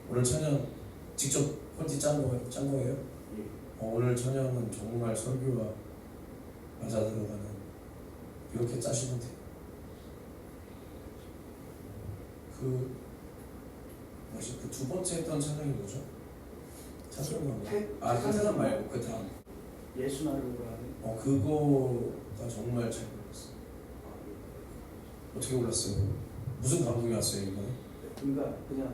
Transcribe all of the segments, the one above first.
오늘 찬양 직접 콘티 짠 거예요? 예. 오늘 찬양은 정말 설교와 맞아 들어가는 이렇게 짜시면 돼요. 그 두 번째 했던 찬양이 뭐죠? 찬송가 그 사람 말고 그 다음 예수 나를 보라. 그거가 정말 잘 불렀어요. 어떻게 불렀어요? 무슨 감동이 왔어요 이번에? 그러니까 그냥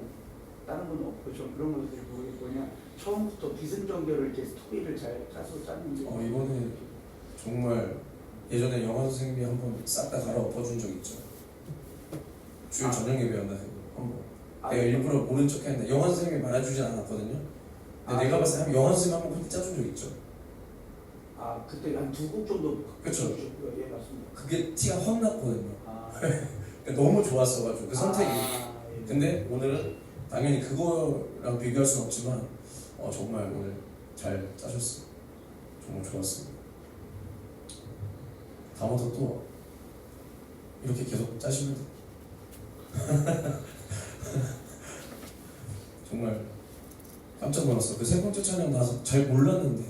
다른 건 없고 좀 그런 것들이 모르겠고 그냥 처음부터 기승전결을 이렇게 스토리를 잘 짜서 짜는 게 이번에 정말 예전에 영화 선생님이 한번 싹 다 갈아엎어준 적 있죠. 주일 저녁 예배였나 한번. 내가 일부러 모른 척 했는데 영화 선생님이 말해주진 않았거든요. 근데 내가 봤을 때 영화 선생님 한번 짜준 적 있죠. 그때 한 두 곡 정도. 그렇죠. 예, 맞습니다. 그게 티가 확 났거든요. 그러니까 너무 좋았어가지고 그 선택이. 예. 근데 오늘은 당연히 그거랑 비교할 수는 없지만 정말 오늘 잘 짜셨어요. 정말 좋았습니다. 다음부터 또 이렇게 계속 짜시면 돼요. 정말 깜짝 놀랐어. 그 세 번째 찬양 나서 잘 몰랐는데,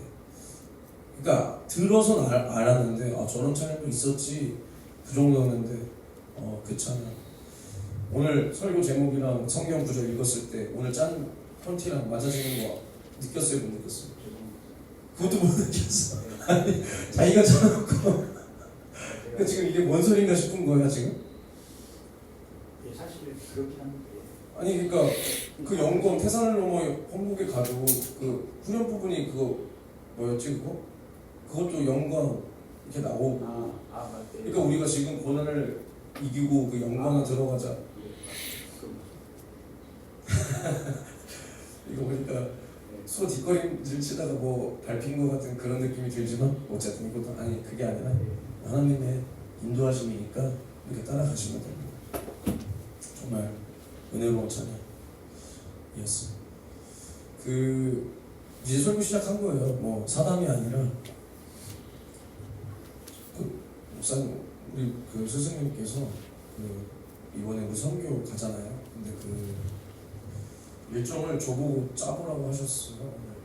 그러니까 들어서는 알았는데 저런 찬양도 있었지 그 정도였는데 그 찬양 오늘 설교 제목이랑 성경 구절 읽었을 때 오늘 짠 펀티랑 맞아지는 거 느꼈어요? 못 느꼈어요? 그것도 못 느꼈어. 아니 자기가 짜놓고 그러니까 지금 이게 뭔 소린가 싶은 거야 지금? 예, 사실 그렇긴 한데. 아니 그러니까 그 영광 태산을 넘어 홍국에 가도 그 후렴 부분이 그거 뭐였지 그거? 그것도 영광 이렇게 나오고 맞네. 그러니까 우리가 지금 고난을 이기고 그 영광에 들어가자. 이거 보니까 소 뒷걸음질 치다가 뭐 밟힌 것 같은 그런 느낌이 들지만 어쨌든 이것도 그게 아니라 하나님의 인도하심이니까 이렇게 따라가시면 됩니다. 정말 은혜로운 찬양이었어요. 이제 설교 시작한 거예요. 뭐 사담이 아니라 목사님 우리 그 스승님께서 이번에 우리 선교 가잖아요. 근데 일정을 저보고 짜보라고 하셨어요. 오늘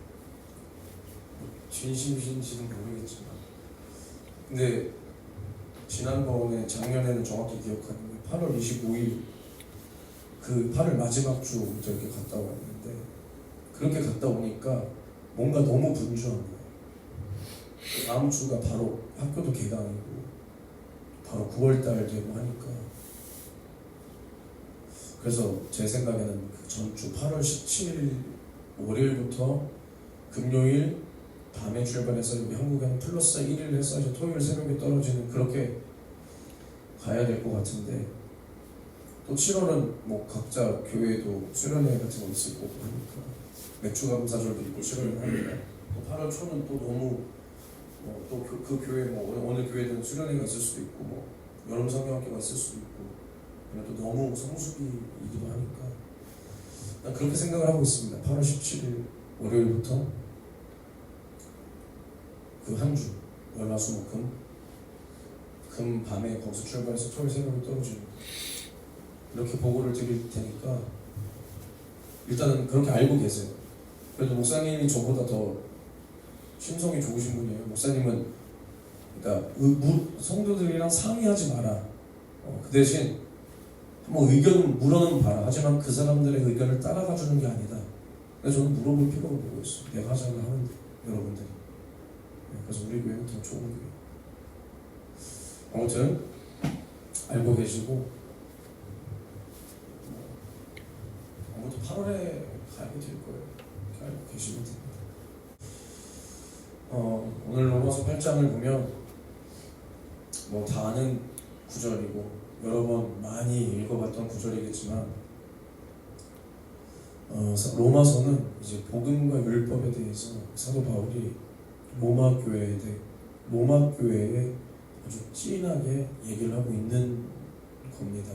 진심이신지는 모르겠지만 근데 지난번에 작년에는 정확히 기억하는데 8월 25일 그 8월 마지막 주부터 이렇게 갔다 왔는데 그렇게 갔다 오니까 뭔가 너무 분주한 거예요. 다음 주가 바로 학교도 개강이고 바로 9월달 되고 하니까 그래서 제 생각에는 그 전주 8월 17일 월요일부터 금요일 밤에 출발해서 여기 한국에는 플러스 1일 해서 이제 토요일 새벽에 떨어지는 그렇게 가야 될 것 같은데 또 7월은 뭐 각자 교회도 수련회 같은 거 있을 거고 하니까 맥주 감사절도 있고 7월에 하니까 또 8월 초는 또 너무 또 그 교회 뭐 어느 교회든 수련회가 있을 수도 있고 뭐 여름 성경학교가 있을 수도 있고 또 너무 성수기이기도 하니까 난 그렇게 생각을 하고 있습니다. 8월 17일 월요일부터 그 한 주 월화수목금 금 밤에 거기서 출발해서 토요일 새벽에 떨어지는 이렇게 보고를 드릴 테니까 일단은 그렇게 알고 계세요. 그래도 목사님이 저보다 더 심성이 좋으신 분이에요. 목사님은 그러니까 성도들이랑 상의하지 마라. 그 대신 한번 의견을 물어는 봐라. 하지만 그 사람들의 의견을 따라가 주는 게 아니다. 그래서 저는 물어볼 필요가 뭐고 있어. 내가 하자고 하는데 여러분들이. 그래서 우리 교회는 더 좋은 교회. 아무튼 알고 계시고 아무튼 8월에 가게 될 거예요. 이렇게 알고 계시면 됩니다. 오늘 로마서 8장을 보면 뭐 다 아는 구절이고 여러 번 많이 읽어봤던 구절이겠지만 로마서는 이제 복음과 율법에 대해서 사도 바울이 로마 교회에 아주 진하게 얘기를 하고 있는 겁니다.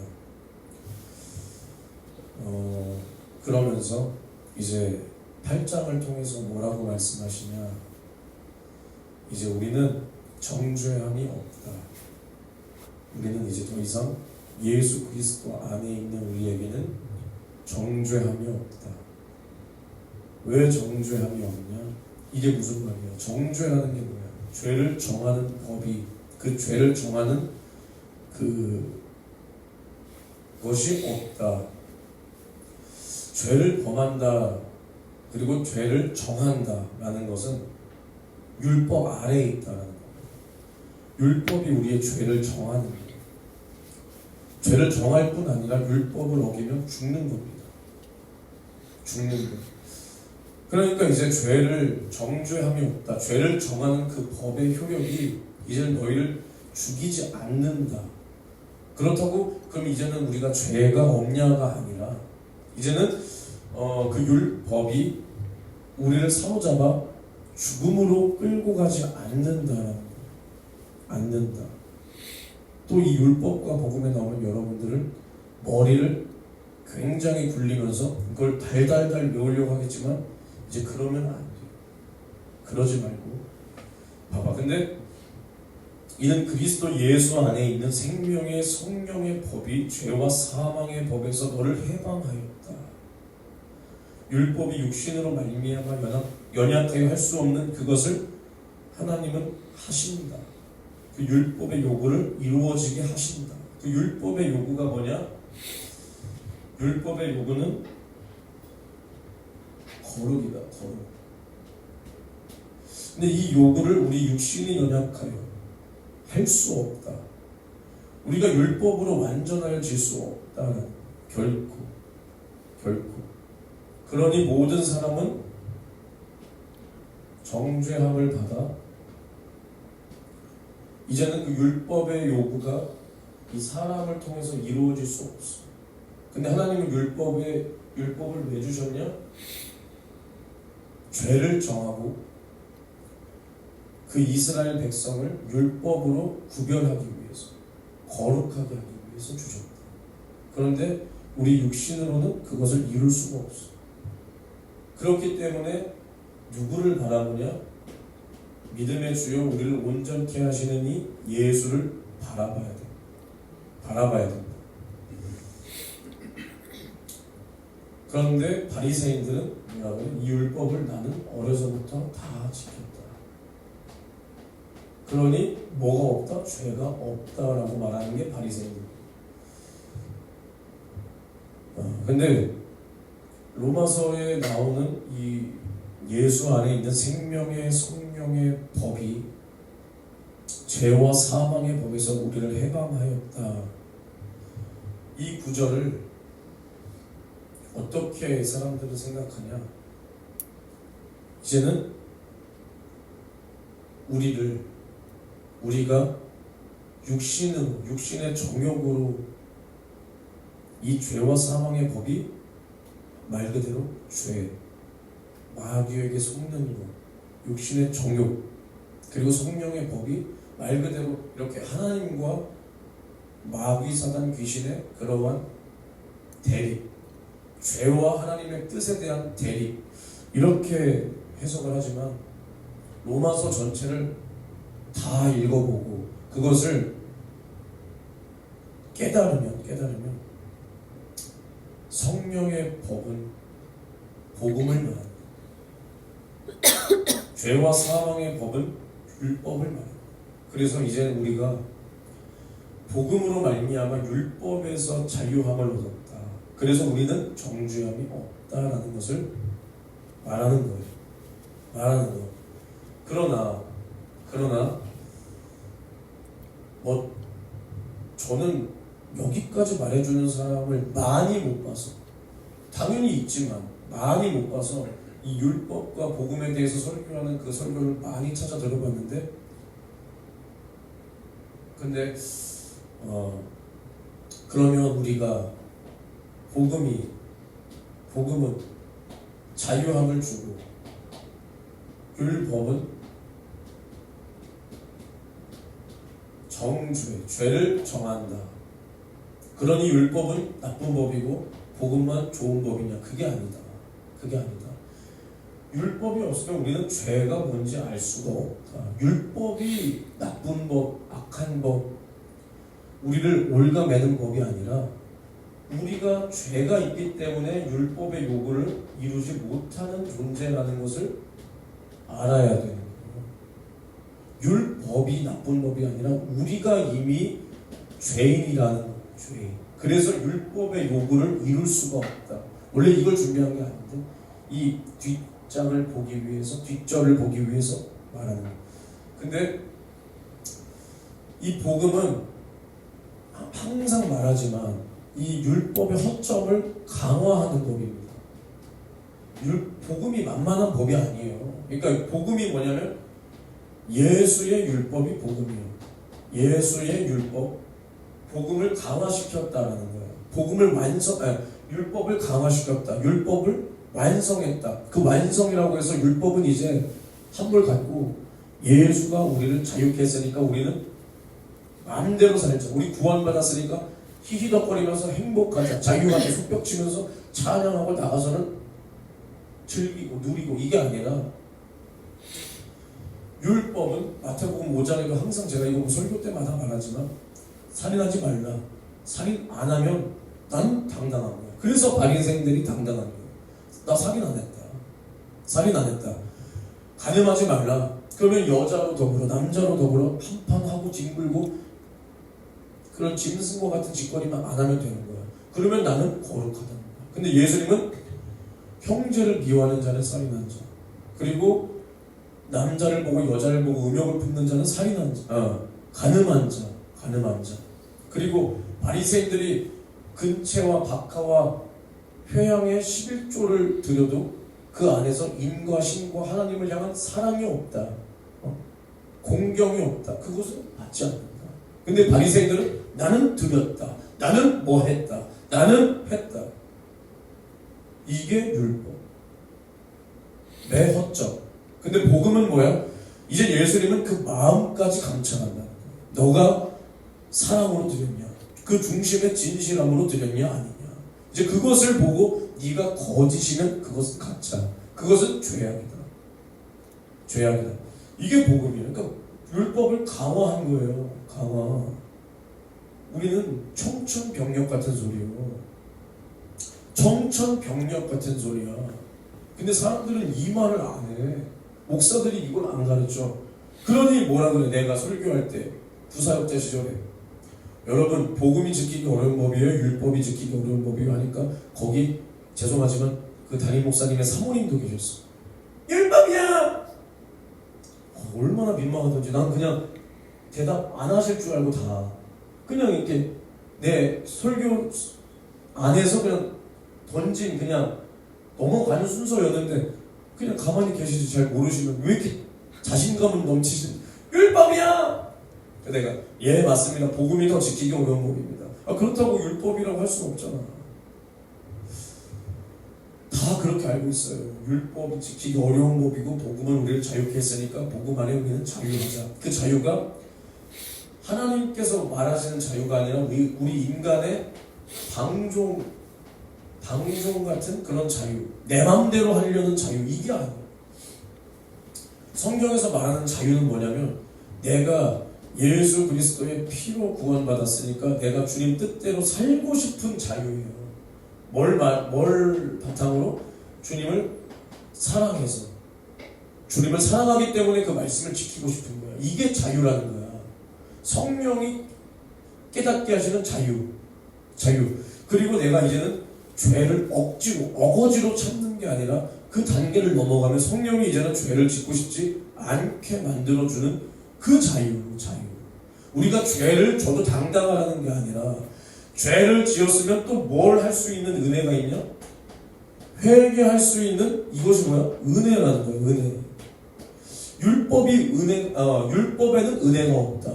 그러면서 이제 8장을 통해서 뭐라고 말씀하시냐, 이제 우리는 정죄함이 없다. 우리는 이제 더 이상 예수 그리스도 안에 있는 우리에게는 정죄함이 없다. 왜 정죄함이 없냐? 이게 무슨 말이야? 정죄라는 게 뭐야? 죄를 정하는 법이, 그 죄를 정하는 그것이 없다. 죄를 범한다, 그리고 죄를 정한다라는 것은 율법 아래에 있다는 거예요. 율법이 우리의 죄를 정하는 거예요. 죄를 정할 뿐 아니라 율법을 어기면 죽는 겁니다. 죽는 거예요. 그러니까 이제 죄를 정죄함이 없다. 죄를 정하는 그 법의 효력이 이제는 너희를 죽이지 않는다. 그렇다고 그럼 이제는 우리가 죄가 없냐가 아니라 이제는 그 율법이 우리를 사로잡아 죽음으로 끌고 가지 않는다라는 거예요. 않는다. 또 이 율법과 복음에 나오는 여러분들은 머리를 굉장히 굴리면서 그걸 달달달 외우려고 하겠지만 이제 그러면 안 돼요. 그러지 말고 봐봐. 근데 이는 그리스도 예수 안에 있는 생명의 성령의 법이 죄와 사망의 법에서 너를 해방하였다. 율법이 육신으로 말미암아 연약하여 할 수 없는 그것을 하나님은 하신다. 그 율법의 요구를 이루어지게 하신다. 그 율법의 요구가 뭐냐? 율법의 요구는 거룩이다. 거룩. 근데 이 요구를 우리 육신이 연약하여 할 수 없다. 우리가 율법으로 완전해질 수 없다. 결코. 그러니 모든 사람은 정죄함을 받아 이제는 그 율법의 요구가 이 사람을 통해서 이루어질 수 없어. 근데 하나님은 율법을 왜 주셨냐? 죄를 정하고 그 이스라엘 백성을 율법으로 구별하기 위해서, 거룩하게 하기 위해서 주셨다. 그런데 우리 육신으로는 그것을 이룰 수가 없어. 그렇기 때문에 누구를 바라보냐? 믿음의 주여 우리를 온전케 하시는 이 예수를 바라봐야 돼. 바라봐야 된다. 그런데 바리새인들은 뭐라고요? 이 율법을 나는 어려서부터 다 지켰다. 그러니 뭐가 없다? 죄가 없다라고 말하는 게 바리새인들. 근데 로마서에 나오는 이 예수 안에 있는 생명의 성령의 법이 죄와 사망의 법에서 우리를 해방하였다. 이 구절을 어떻게 사람들은 생각하냐? 이제는 우리가 육신의 정욕으로 이 죄와 사망의 법이 말 그대로 죄, 마귀에게 속는 것, 육신의 정욕, 그리고 성령의 법이 말 그대로 이렇게 하나님과 마귀 사단 귀신의 그러한 대립, 죄와 하나님의 뜻에 대한 대립, 이렇게 해석을 하지만 로마서 전체를 다 읽어보고 그것을 깨달으면 성령의 법은 복음을 말합니다. 죄와 사망의 법은 율법을 말합니다. 그래서 이제 우리가 복음으로 말미암아 율법에서 자유함을 얻었다. 그래서 우리는 정죄함이 없다라는 것을 말하는 거예요. 그러나 저는 여기까지 말해주는 사람을 많이 못 봐서, 당연히 있지만 많이 못 봐서 이 율법과 복음에 대해서 설교하는 그 설교를 많이 찾아 들어봤는데, 근데 그러면 우리가 복음은 자유함을 주고 율법은 죄를 정한다. 그러니 율법은 나쁜 법이고 복음만 좋은 법이냐? 그게 아니다. 율법이 없으면 우리는 죄가 뭔지 알 수가 없다. 율법이 나쁜 법, 악한 법, 우리를 올가매는 법이 아니라 우리가 죄가 있기 때문에 율법의 요구를 이루지 못하는 존재라는 것을 알아야 되는 거예요. 율법이 나쁜 법이 아니라 우리가 이미 죄인이라는 거예요. 죄인. 그래서 율법의 요구를 이룰 수가 없다. 원래 이걸 준비한 게 아닌데 이 뒷장을 보기 위해서, 뒷절을 보기 위해서 말하는 거예요. 근데 이 복음은 항상 말하지만 이 율법의 허점을 강화하는 법입니다. 복음이 만만한 법이 아니에요. 그러니까 복음이 뭐냐면 예수의 율법이 복음이에요. 예수의 율법, 복음을 강화시켰다라는 거예요. 율법을 강화시켰다. 율법을 완성했다. 그 완성이라고 해서 율법은 이제 한물 갖고 예수가 우리를 자유케 했으니까 우리는 마음대로 살자. 우리 구원받았으니까 히히덕거리면서 행복하자. 자유하게 손뼉 치면서 찬양하고 나가서는 즐기고 누리고 이게 아니라 율법은 마태복음 5장에도 항상 제가 이거 설교 때마다 말하지만 살인하지 말라. 살인 안 하면 난 당당한 거야. 그래서 바리새인들이 당당한 거야. 나 살인 안 했다. 살인 안 했다. 간음하지 말라. 그러면 여자로 더불어 남자로 더불어 한판하고 징글고 그런 짐승과 같은 짓거리만 안 하면 되는 거야. 그러면 나는 거룩하다는 거야. 근데 예수님은 형제를 미워하는 자는 살인한 자, 그리고 남자를 보고 여자를 보고 음욕을 품는 자는 살인한 자, 간음한 자, 그리고 바리새인들이 근체와 박하와 회양의 11조를 드려도 그 안에서 인과 신과 하나님을 향한 사랑이 없다, 공경이 없다. 그것은 받지 않는다. 근데 바리새인들은 나는 드렸다, 나는 뭐 했다, 나는 했다. 이게 율법, 내 허점. 근데 복음은 뭐야? 이제 예수님은 그 마음까지 감춰간다는 거야. 너가 사랑으로 드렸냐, 그 중심의 진실함으로 드렸냐 아니냐. 이제 그것을 보고 네가 거짓이면 그것은 가짜, 그것은 죄악이다. 죄악이다. 이게 복음이에요. 그러니까 율법을 강화한 거예요. 강화. 우리는 청천벽력 같은 소리예요. 청천벽력 같은 소리야. 근데 사람들은 이 말을 안 해. 목사들이 이걸 안 가르쳐. 그러니 뭐라 그래? 내가 설교할 때 부사역자 시절에 여러분 복음이 지키기 어려운 법이에요, 율법이 지키기 어려운 법이에요 하니까 거기 죄송하지만 그 담임 목사님의 사모님도 계셨어. 율법이야! 얼마나 민망하던지. 난 그냥 대답 안 하실 줄 알고 다 그냥 이렇게 내 설교 안에서 그냥 던진, 그냥 넘어가는 순서였는데 그냥 가만히 계시지 잘 모르시면 왜 이렇게 자신감을 넘치시는 율법이야! 내가 예 맞습니다. 복음이 더 지키기 어려운 법입니다. 그렇다고 율법이라고 할 수는 없잖아. 다 그렇게 알고 있어요. 율법이 지키기 어려운 법이고 복음은 우리를 자유케 했으니까 복음 안에 우리는 자유하자. 그 자유가 하나님께서 말하시는 자유가 아니라 우리 인간의 방종 같은 그런 자유, 내 맘대로 하려는 자유, 이게 아니에요. 성경에서 말하는 자유는 뭐냐면 내가 예수 그리스도의 피로 구원받았으니까 내가 주님 뜻대로 살고 싶은 자유예요. 뭘 바탕으로? 주님을 사랑해서, 주님을 사랑하기 때문에 그 말씀을 지키고 싶은 거야. 이게 자유라는 거야. 성령이 깨닫게 하시는 자유. 그리고 내가 이제는 죄를 어거지로 참는 게 아니라 그 단계를 넘어가면 성령이 이제는 죄를 짓고 싶지 않게 만들어주는 그 자유. 우리가 죄를 저도 당당하라는 게 아니라 죄를 지었으면 또 뭘 할 수 있는 은혜가 있냐? 회개할 수 있는 이것이 뭐야? 은혜라는 거야. 은혜. 율법에는 은혜가 없다.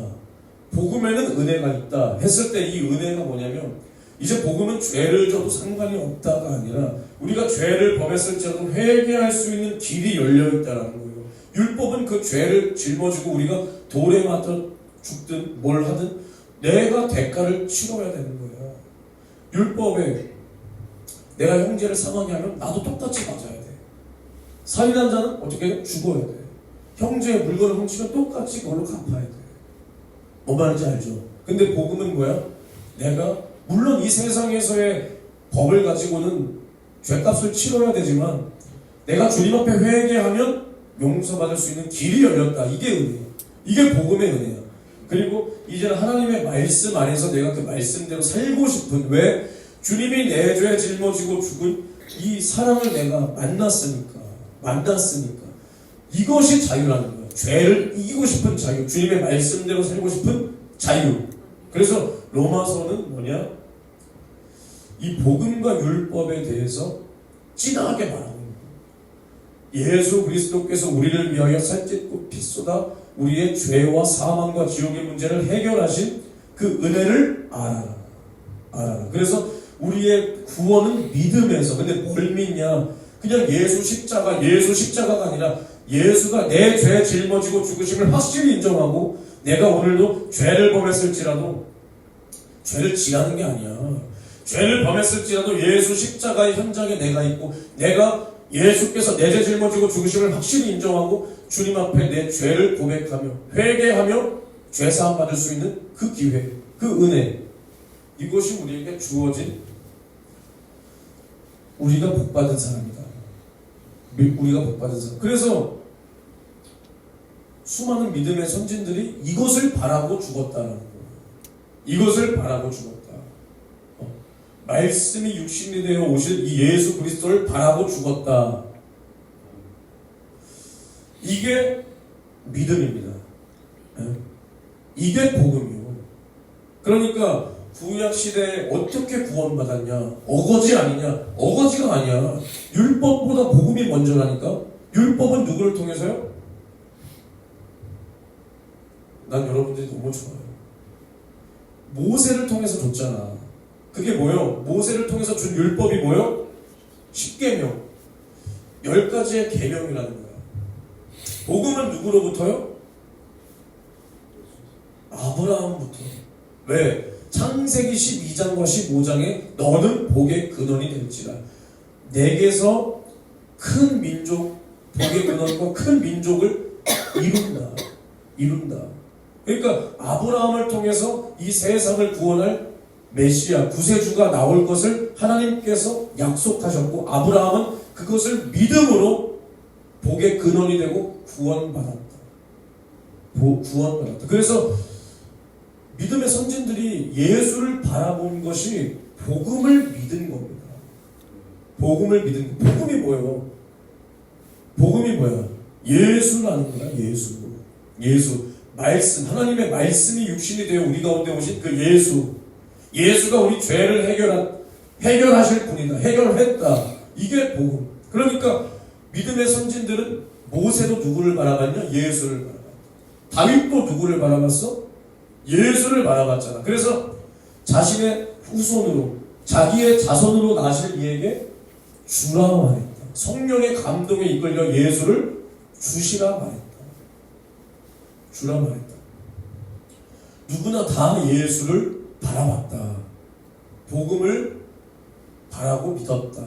복음에는 은혜가 있다 했을 때 이 은혜가 뭐냐면 이제 복음은 죄를 져도 상관이 없다가 아니라 우리가 죄를 범했을지라도 회개할 수 있는 길이 열려있다는 거예요. 율법은 그 죄를 짊어지고 우리가 돌에 맞아 죽든 뭘 하든 내가 대가를 치러야 되는 거야. 율법에 내가 형제를 상하게 하면 나도 똑같이 맞아야 돼. 살인한 자는 어떻게 죽어야 돼. 형제의 물건을 훔치면 똑같이 그걸로 갚아야 돼. 뭐 말인지 알죠? 근데 복음은 뭐야? 내가 물론 이 세상에서의 법을 가지고는 죄값을 치러야 되지만 내가 주님 앞에 회개하면 용서받을 수 있는 길이 열렸다. 이게 은혜야. 이게 복음의 은혜야. 그리고 이제는 하나님의 말씀 안에서 내가 그 말씀대로 살고 싶은, 왜? 주님이 내 죄 짊어지고 죽은 이 사랑을 내가 만났으니까 이것이 자유라는 거야. 죄를 이기고 싶은 자유, 주님의 말씀대로 살고 싶은 자유. 그래서 로마서는 뭐냐? 이 복음과 율법에 대해서 진하게 말하는 거예요. 예수 그리스도께서 우리를 위하여 살찢고 피 쏟아 우리의 죄와 사망과 지옥의 문제를 해결하신 그 은혜를 알아라. 그래서 우리의 구원은 믿음에서. 근데 뭘 믿냐? 그냥 예수 십자가가 아니라 예수가 내 죄 짊어지고 죽으심을 확실히 인정하고, 내가 오늘도 죄를 범했을지라도 죄를 지하는 게 아니야. 죄를 범했을지라도 예수 십자가의 현장에 내가 있고, 내가 예수께서 내 죄 짊어지고 죽으심을 확실히 인정하고 주님 앞에 내 죄를 고백하며 회개하며 죄사함 받을 수 있는 그 기회, 그 은혜, 이것이 우리에게 주어진, 우리가 복받은 사람이다. 우리가 복받은 사람. 그래서 수많은 믿음의 선진들이 이것을 바라고 죽었다는 거예요. 이것을 바라고 죽었다. 말씀이 육신이 되어 오실 이 예수 그리스도를 바라고 죽었다. 이게 믿음입니다. 이게 복음이요. 그러니까 구약 시대에 어떻게 구원받았냐? 어거지 아니냐? 어거지가 아니야. 율법보다 복음이 먼저라니까. 율법은 누구를 통해서요? 난 여러분들이 너무 좋아요. 모세를 통해서 줬잖아. 그게 뭐요? 모세를 통해서 준 율법이 뭐요? 10계명, 10가지의 계명이라는 거야. 복음은 누구로부터요? 아브라함부터. 왜? 창세기 12장과 15장에 너는 복의 근원이 될지라. 내게서 큰 민족, 복의 근원과 큰 민족을 이룬다. 그러니까 아브라함을 통해서 이 세상을 구원할 메시아, 구세주가 나올 것을 하나님께서 약속하셨고, 아브라함은 그것을 믿음으로 복의 근원이 되고 구원받았다. 그래서 믿음의 선진들이 예수를 바라본 것이 복음을 믿은 겁니다. 복음이 뭐예요? 복음이 뭐야? 예수라는 거야. 예수. 말씀, 하나님의 말씀이 육신이 되어 우리 가운데 오신 그 예수가 우리 죄를 해결하실 분이다. 해결했다. 이게 복음. 그러니까 믿음의 선진들은 모세도 누구를 바라봤냐? 예수를 바라봤다. 다윗도 누구를 바라봤어? 예수를 바라봤잖아. 그래서 자신의 후손으로, 자기의 자손으로 나실 이에게 주라 말했다. 성령의 감동에 이끌려 예수를 주시라 말했다. 누구나 다 예수를 바라봤다. 복음을 바라고 믿었다.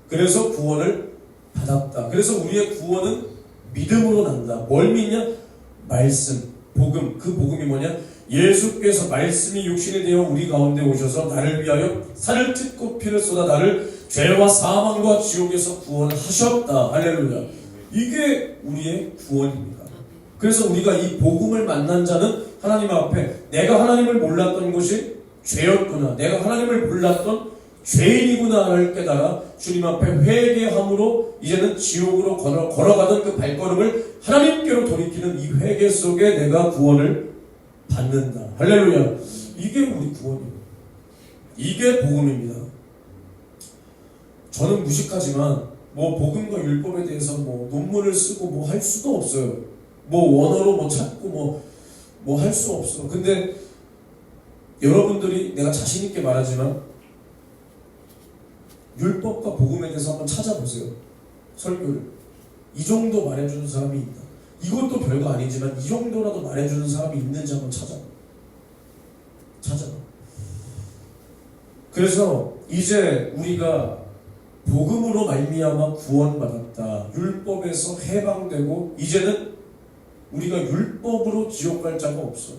그래서 구원을 받았다. 그래서 우리의 구원은 믿음으로 난다. 뭘 믿냐? 말씀, 복음. 그 복음이 뭐냐? 예수께서 말씀이 육신이 되어 우리 가운데 오셔서 나를 위하여 살을 찢고 피를 쏟아 나를 죄와 사망과 지옥에서 구원하셨다. 할렐루야. 이게 우리의 구원입니다. 그래서 우리가 이 복음을 만난 자는 하나님 앞에 내가 하나님을 몰랐던 것이 죄였구나, 내가 하나님을 몰랐던 죄인이구나를 깨달아 주님 앞에 회개함으로 이제는 지옥으로 걸어가던 그 발걸음을 하나님께로 돌이키는 이 회개 속에 내가 구원을 받는다. 할렐루야. 이게 우리 구원입니다. 이게 복음입니다. 저는 무식하지만 복음과 율법에 대해서 논문을 쓰고 할 수도 없어요. 원어로 찾고 할 수 없어. 근데 여러분들이, 내가 자신있게 말하지만 율법과 복음에 대해서 한번 찾아보세요. 설교를. 이 정도 말해주는 사람이 있다. 이것도 별거 아니지만 이 정도라도 말해주는 사람이 있는지 한번 찾아봐. 그래서 이제 우리가 복음으로 말미암아 구원받았다. 율법에서 해방되고 이제는 우리가 율법으로 지옥 갈 자가 없어.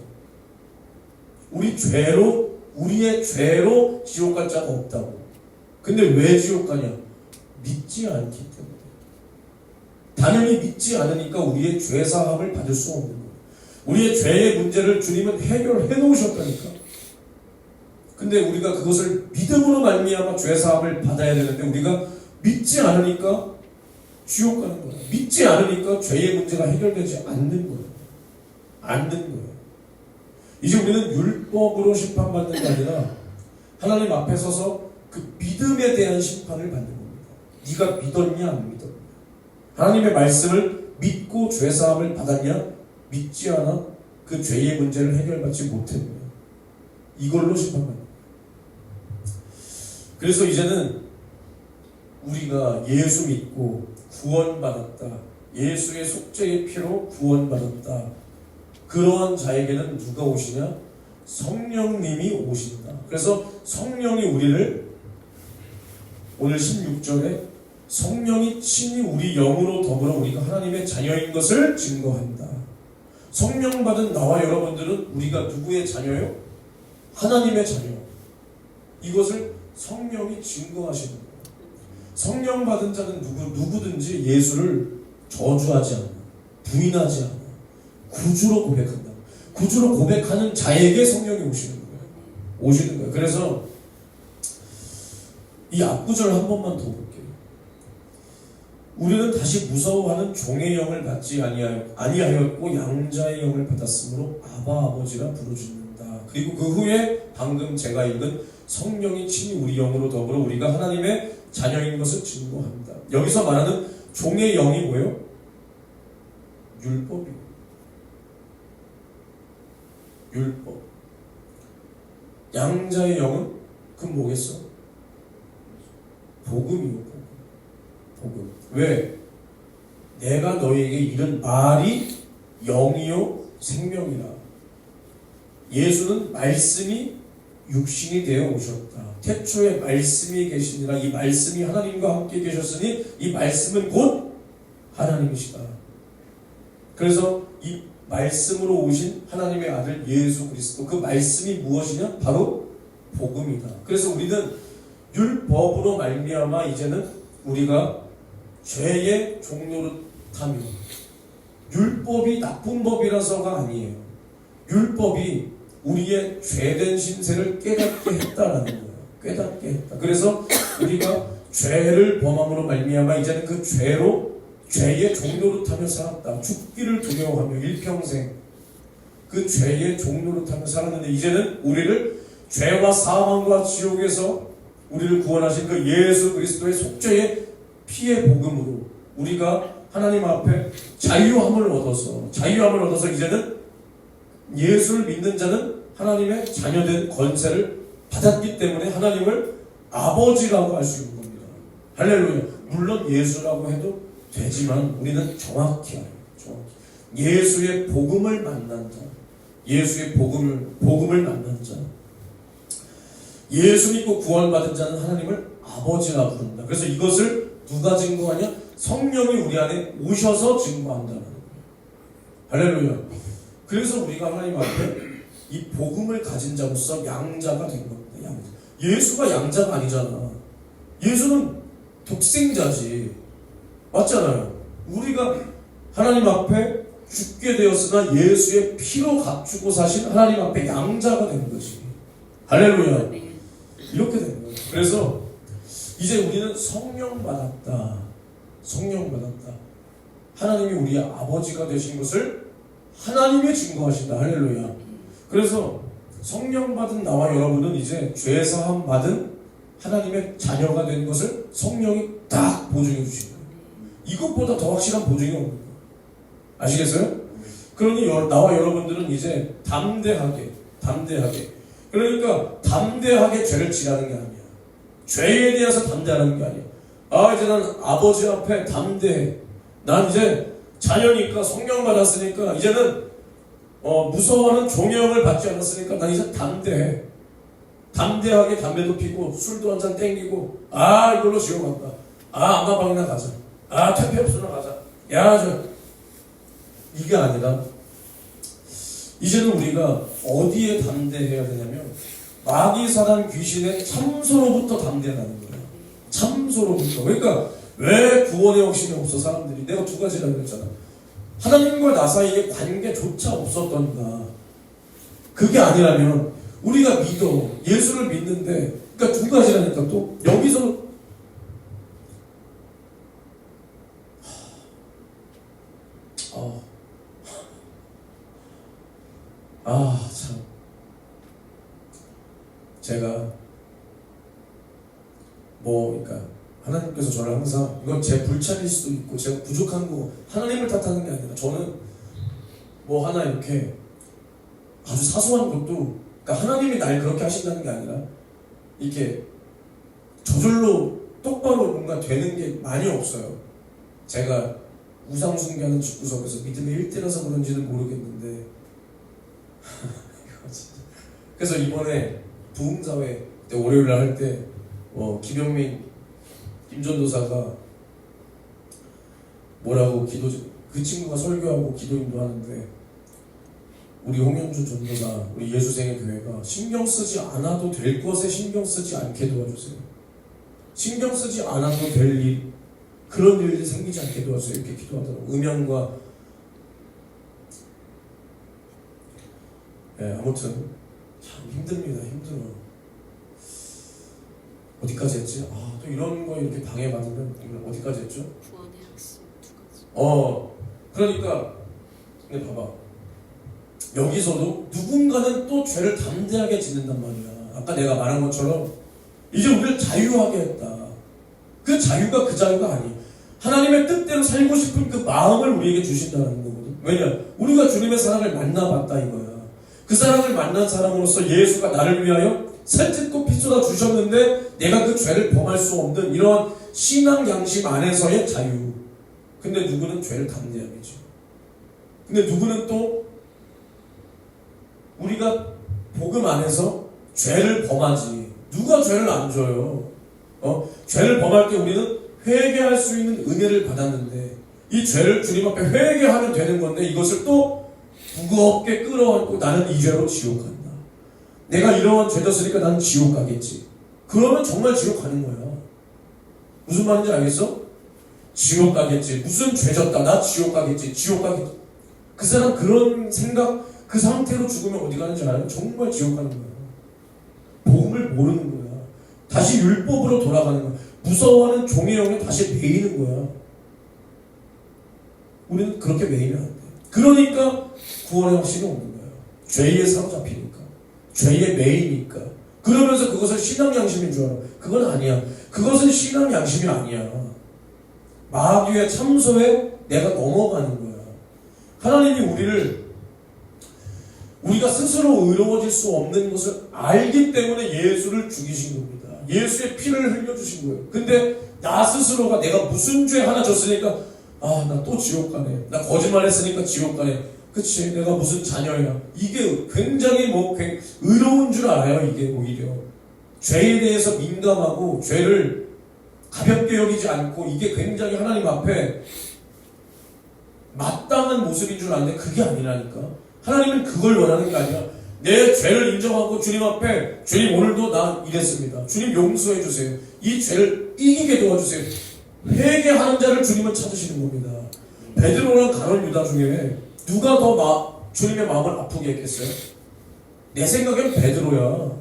우리 죄로 우리의 죄로 지옥 갈 자가 없다고. 근데 왜 지옥 가냐? 믿지 않기 때문에. 당연히 믿지 않으니까 우리의 죄 사함을 받을 수 없는 거예요. 우리의 죄의 문제를 주님은 해결해 놓으셨다니까. 근데 우리가 그것을 믿음으로 말미암아 죄 사함을 받아야 되는데 우리가 믿지 않으니까 지옥 가는 거야. 믿지 않으니까 죄의 문제가 해결되지 않는 거예요. 않는 거예요. 이제 우리는 율법으로 심판받는 게 아니라 하나님 앞에 서서 그 믿음에 대한 심판을 받는 겁니다. 네가 믿었냐 안 믿었냐. 하나님의 말씀을 믿고 죄 사함을 받았냐, 믿지 않아 그 죄의 문제를 해결받지 못했냐. 이걸로 심판받는 거예요. 그래서 이제는 우리가 예수 믿고 구원받았다. 예수의 속죄의 피로 구원받았다. 그러한 자에게는 누가 오시냐? 성령님이 오신다. 그래서 성령이 우리를 오늘 16절에 성령이 친히 우리 영으로 더불어 우리가 하나님의 자녀인 것을 증거한다. 성령 받은 나와 여러분들은 우리가 누구의 자녀요? 하나님의 자녀. 이것을 성령이 증거하시는 거예요. 성령 받은 자는 누구든지 예수를 저주하지 않아. 부인하지 않아. 구주로 고백한다. 구주로 고백하는 자에게 성령이 오시는 거예요. 오시는 거예요. 그래서 이 앞구절 한 번만 더 볼게요. 우리는 다시 무서워하는 종의 영을 받지 아니하였고 양자의 영을 받았으므로 아바 아버지라 부르짖는다. 그리고 그 후에 방금 제가 읽은 성령이 친히 우리 영으로 더불어 우리가 하나님의 자녀인 것을 증거한다. 여기서 말하는 종의 영이 뭐예요? 율법이에요. 율법. 양자의 영은 그럼 뭐겠어? 복음이요. 복음. 왜? 내가 너희에게 이른 말이 영이요 생명이라. 예수는 말씀이 육신이 되어 오셨다. 태초에 말씀이 계시니라. 이 말씀이 하나님과 함께 계셨으니 이 말씀은 곧 하나님이시다. 그래서 이 말씀으로 오신 하나님의 아들 예수 그리스도, 그 말씀이 무엇이냐? 바로 복음이다. 그래서 우리는 율법으로 말미암아 이제는 우리가 죄의 종노릇하며, 율법이 나쁜 법이라서가 아니에요. 율법이 우리의 죄된 신세를 깨닫게 했다라는 거예요. 깨닫게 했다. 그래서 우리가 죄를 범함으로 말미암아 이제는 그 죄로 죄의 종노릇하며 살았다. 죽기를 두려워하며 일평생 그 죄의 종노릇하며 살았는데 이제는 우리를 죄와 사망과 지옥에서 우리를 구원하신 그 예수 그리스도의 속죄의 피의 복음으로 우리가 하나님 앞에 자유함을 얻어서 이제는 예수를 믿는 자는 하나님의 자녀된 권세를 받았기 때문에 하나님을 아버지라고 할 수 있는 겁니다. 할렐루야. 물론 예수라고 해도 되지만 우리는 정확히 알아요. 정확히. 예수의 복음을 만난 자, 예수의 복음을 만난 자, 예수 믿고 구원받은 자는 하나님을 아버지라 부른다. 그래서 이것을 누가 증거하냐? 성령이 우리 안에 오셔서 증거한다는 거예요. 할렐루야. 그래서 우리가 하나님 앞에 이 복음을 가진 자로서 양자가 된 겁니다. 양자. 예수가 양자가 아니잖아. 예수는 독생자지. 맞잖아요. 우리가 하나님 앞에 죽게 되었으나 예수의 피로 갖추고 사신 하나님 앞에 양자가 된 거지. 할렐루야. 이렇게 된 거예요. 그래서 이제 우리는 성령 받았다. 성령 받았다. 하나님이 우리의 아버지가 되신 것을 하나님이 증거하신다. 할렐루야. 그래서 성령 받은 나와 여러분은 이제 죄 사함 받은 하나님의 자녀가 된 것을 성령이 딱 보증해 주신 거예요. 이것보다 더 확실한 보증이 없는 거예요. 아시겠어요? 그러니 나와 여러분들은 이제 담대하게 그러니까 담대하게 죄를 지라는 게 아니야. 죄에 대해서 담대하는 게 아니야. 아, 이제 난 아버지 앞에 담대해. 난 이제 자녀니까 성령 받았으니까 이제는 무서워하는 종영을 받지 않았으니까 난 이제 담대해. 담대하게 담배도 피고 술도 한잔 땡기고, 아, 이걸로 지옥 간다. 아, 안마방이나 가자. 아, 퇴폐업소나 가자. 야, 이게 아니라 이제는 우리가 어디에 담대해야 되냐면 마귀 사단 귀신의 참소로부터 담대하는 거예요. 참소로부터. 그러니까 왜 구원의 확신이 없어 사람들이? 내가 두 가지라고 그랬잖아. 하나님과 나 사이에 관계조차 없었던가. 그게 아니라면 우리가 믿어 예수를 믿는데, 그러니까 두 가지라니까. 또 여기서 참, 제가 그러니까 하나님께서 저를 항상, 이건 제 불찰일 수도 있고 제가 부족한 거 하나님을 탓하는 게 아니라, 저는 하나 이렇게 아주 사소한 것도, 그러니까 하나님이 날 그렇게 하신다는 게 아니라 이렇게 저절로 똑바로 뭔가 되는 게 많이 없어요. 제가 우상 숭배하는 집구석에서 믿음의 1대라서 그런지는 모르겠는데 그래서 이번에 부흥사회 때 월요일날 할 때 김영민 김전도사가 뭐라고 그 친구가 설교하고 기도인도 하는데, 우리 홍현주 전도사, 우리 예수생의 교회가 신경 쓰지 않아도 될 것에 신경 쓰지 않게 도와주세요. 신경 쓰지 않아도 될 일, 그런 일이 생기지 않게 도와주세요. 이렇게 기도하더라고요. 음양과 아무튼 참 힘듭니다. 힘들어. 어디까지 했지? 또 이런 거 이렇게 방해받으면 어디까지 했죠? 구원의 핵심 두 가지. 그러니까 근데 봐봐, 여기서도 누군가는 또 죄를 담대하게 짓는단 말이야. 아까 내가 말한 것처럼 이제 우리를 자유하게 했다. 그 자유가 그 자유가 아니. 하나님의 뜻대로 살고 싶은 그 마음을 우리에게 주신다는 거거든. 왜냐? 우리가 주님의 사랑을 만나봤다 이거야. 그 사랑을 만난 사람으로서 예수가 나를 위하여 살 찢고 피 쏟아 주셨는데 내가 그 죄를 범할 수 없는 이런 신앙 양심 안에서의 자유. 근데 누구는 죄를 담대하게 줘. 근데 누구는 또 우리가 복음 안에서 죄를 범하지. 누가 죄를 안 져요? 죄를 범할 때 우리는 회개할 수 있는 은혜를 받았는데, 이 죄를 주님 앞에 회개하면 되는 건데 이것을 또 무겁게 끌어안고 나는 이 죄로 지옥 간다. 내가 이러한 죄 졌으니까 나는 지옥 가겠지. 그러면 정말 지옥 가는 거야. 무슨 말인지 알겠어? 지옥 가겠지. 무슨 죄 졌다. 나 지옥 가겠지. 지옥 가겠지. 그 사람 그런 생각, 그 상태로 죽으면 어디 가는지 알아요? 정말 지옥 가는 거야. 복음을 모르는 거야. 다시 율법으로 돌아가는 거야. 무서워하는 종의 영에 다시 매이는 거야. 우리는 그렇게 매이면 안 돼. 그러니까 구원의 확신이 없는 거야. 죄에 사로잡히니까. 죄에 매이니까. 그러면서 그것을 신앙 양심인 줄 알아. 그건 아니야. 그것은 신앙 양심이 아니야. 마귀의 참소에 내가 넘어가는 거야. 하나님이 우리가 스스로 의로워질 수 없는 것을 알기 때문에 예수를 죽이신 겁니다. 예수의 피를 흘려주신 거예요. 근데 나 스스로가 내가 무슨 죄 하나 졌으니까 나 또 지옥 가네. 나 거짓말 했으니까 지옥 가네. 그치, 내가 무슨 자녀야. 이게 굉장히 의로운 줄 알아요. 이게 오히려 죄에 대해서 민감하고 죄를 가볍게 여기지 않고, 이게 굉장히 하나님 앞에 마땅한 모습인 줄 아는데 그게 아니라니까. 하나님은 그걸 원하는 게 아니라 내 죄를 인정하고 주님 앞에, 주님 오늘도 나 이랬습니다. 주님 용서해 주세요. 이 죄를 이기게 도와주세요. 회개하는 자를 주님은 찾으시는 겁니다. 베드로랑 가룟 유다 중에 누가 더 주님의 마음을 아프게 했겠어요? 내 생각엔 베드로야.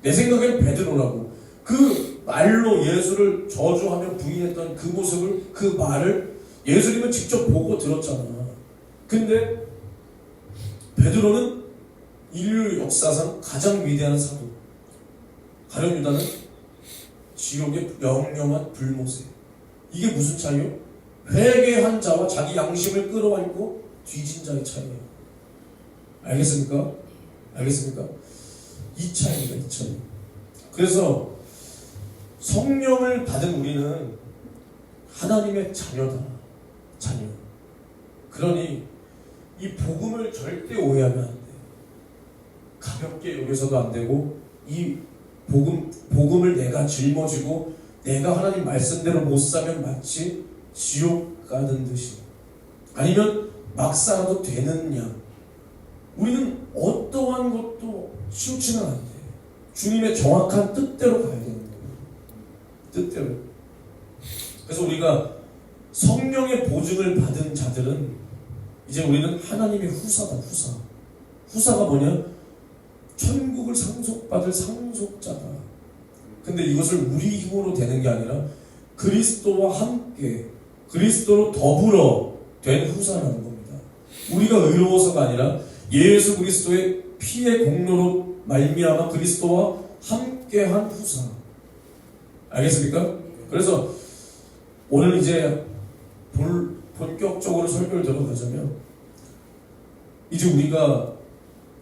내 생각엔 베드로라고. 그 말로 예수를 저주하며 부인했던 그 모습을, 그 말을 예수님은 직접 보고 들었잖아. 근데 베드로는 인류 역사상 가장 위대한 사도, 가룟 유다는 지옥의 영영한 불모세. 이게 무슨 차이요? 회개한 자와 자기 양심을 끌어안고 뒤진 자의 차이예요. 알겠습니까? 알겠습니까? 이 차이입니다. 이 차이. 그래서 성령을 받은 우리는 하나님의 자녀다. 자녀. 그러니 이 복음을 절대 오해하면 안 돼. 가볍게 여겨서도 안 되고, 이 복음을 내가 짊어지고 내가 하나님 말씀대로 못 사면 마치 지옥 가는 듯이, 아니면 막 살아도 되는 양. 우리는 어떠한 것도 치우치면 안 돼. 주님의 정확한 뜻대로 가야 되는 거예요. 뜻대로. 그래서 우리가 성령의 보증을 받은 자들은 이제 우리는 하나님의 후사다. 후사가 뭐냐? 천국을 상속받을 상속자다. 근데 이것을 우리 힘으로 되는 게 아니라 그리스도와 함께 그리스도로 더불어 된 후사라는 겁니다. 우리가 의로워서가 아니라 예수 그리스도의 피의 공로로 말미암아 그리스도와 함께한 후사. 알겠습니까? 그래서 오늘 이제 본격적으로 설교를 들어가자면 이제 우리가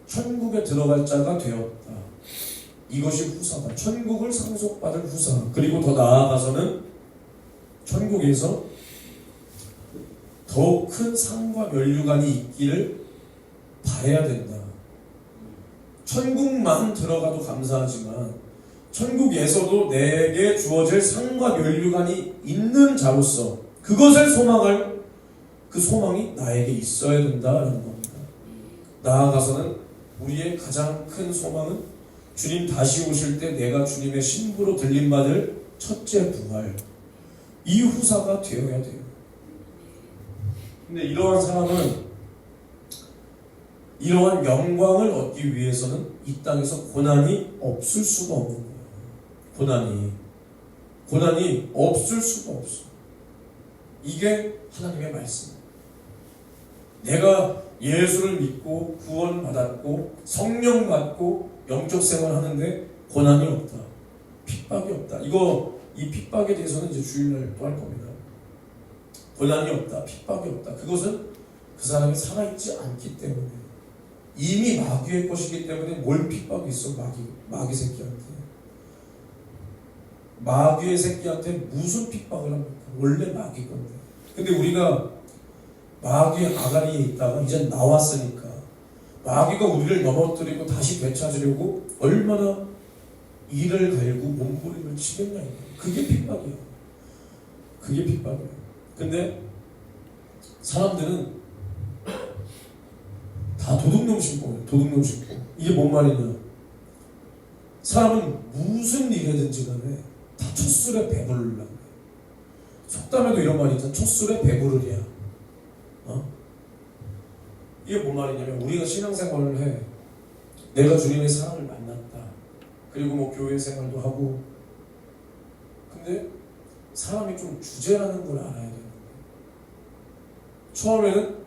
천국에 들어갈 자가 되었다. 이것이 후사다. 천국을 상속받을 후사. 그리고 더 나아가서는 천국에서 더 큰 상과 면류관이 있기를 바라야 된다. 천국만 들어가도 감사하지만 천국에서도 내게 주어질 상과 면류관이 있는 자로서 그것을 소망할 그 소망이 나에게 있어야 된다라는 겁니다. 나아가서는 우리의 가장 큰 소망은 주님 다시 오실 때 내가 주님의 신부로 들림받을 첫째 부활, 이 후사가 되어야 돼요. 근데 이러한 사람은 이러한 영광을 얻기 위해서는 이 땅에서 고난이 없을 수가 없는 거예요. 고난이 없을 수가 없어. 이게 하나님의 말씀. 내가 예수를 믿고 구원받았고 성령 받고 영적 생활 하는데 고난이 없다. 핍박이 없다. 이 핍박에 대해서는 이제 주일날 또 할 겁니다. 고난이 없다. 핍박이 없다. 그것은 그 사람이 살아있지 않기 때문에 이미 마귀의 것이기 때문에 뭘 핍박이 있어. 마귀 새끼한테. 마귀의 새끼한테 무슨 핍박을 합니까? 원래 마귀 건데. 근데 우리가 마귀의 아가리에 있다가 이제 나왔으니까 마귀가 우리를 넘어뜨리고 다시 되찾으려고 얼마나 이를 갈고 몸부림을 치겠냐. 그게 핍박이에요. 그게 핍박이에요. 근데 사람들은 다 도둑놈 신고. 이게 뭔 말이냐? 사람은 무슨 일이든지 간에 다 첫술에 배부르려고 해. 속담에도 이런 말이 있잖아. 첫술에 배부르랴. 이게 뭔 말이냐면 우리가 신앙생활을 해. 내가 주님의 사랑을 만났다. 그리고 뭐 교회 생활도 하고. 근데 사람이 좀 주제라는 걸 알아야 되는 거예요. 처음에는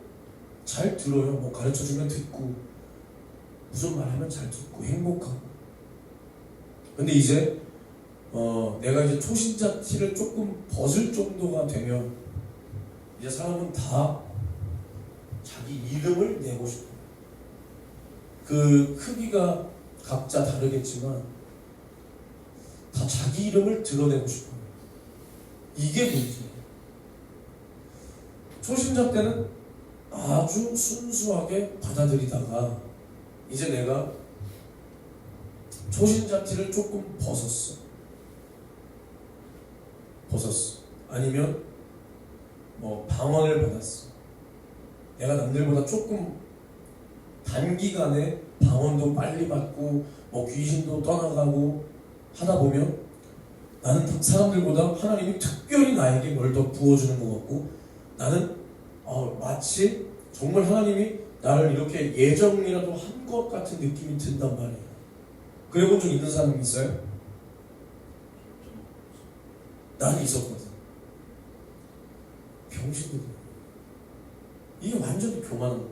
잘 들어요. 뭐 가르쳐주면 듣고 무슨 말 하면 잘 듣고 행복하고. 근데 이제 내가 이제 초신자 티를 조금 벗을 정도가 되면 이제 사람은 다 자기 이름을 내고 싶어요. 그 크기가 각자 다르겠지만 다 자기 이름을 드러내고 싶어요. 이게 문제예요. 초신자 때는 아주 순수하게 받아들이다가 이제 내가 초신자 티를 조금 벗었어. 아니면 뭐 방언을 받았어. 내가 남들보다 조금 단기간에 방언도 빨리 받고 뭐 귀신도 떠나가고 하다 보면 나는 사람들보다 하나님이 특별히 나에게 뭘 더 부어주는 것 같고 나는 마치 정말 하나님이 나를 이렇게 예정이라도 한 것 같은 느낌이 든단 말이에요. 그래 본 적 있는 사람이 있어요? 나는 있었거든. 병신들. 이게 완전히 교만한 거다.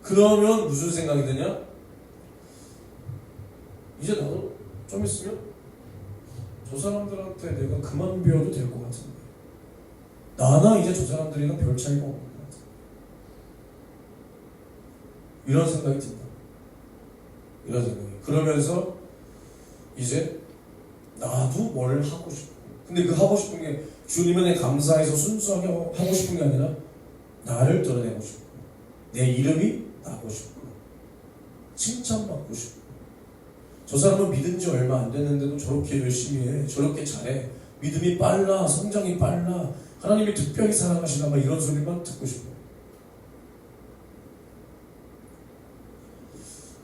그러면 무슨 생각이 드냐? 이제 나도 좀 있으면 저 사람들한테 내가 그만 배워도 될 것 같은데 나나 이제 저 사람들이랑 별 차이가 없는 것 같아. 이런 생각이 든다. 이런 생각이. 그러면서 이제 나도 뭘 하고 싶어. 근데 그 하고 싶은 게 주님은 내 감사해서 순수하게 하고 싶은 게 아니라 나를 드러내고 싶고 내 이름이 나고 싶고 칭찬받고 싶고 저 사람은 믿은 지 얼마 안 됐는데도 저렇게 열심히 해. 저렇게 잘해. 믿음이 빨라. 성장이 빨라. 하나님이 특별히 사랑하시나 봐. 이런 소리만 듣고 싶어요.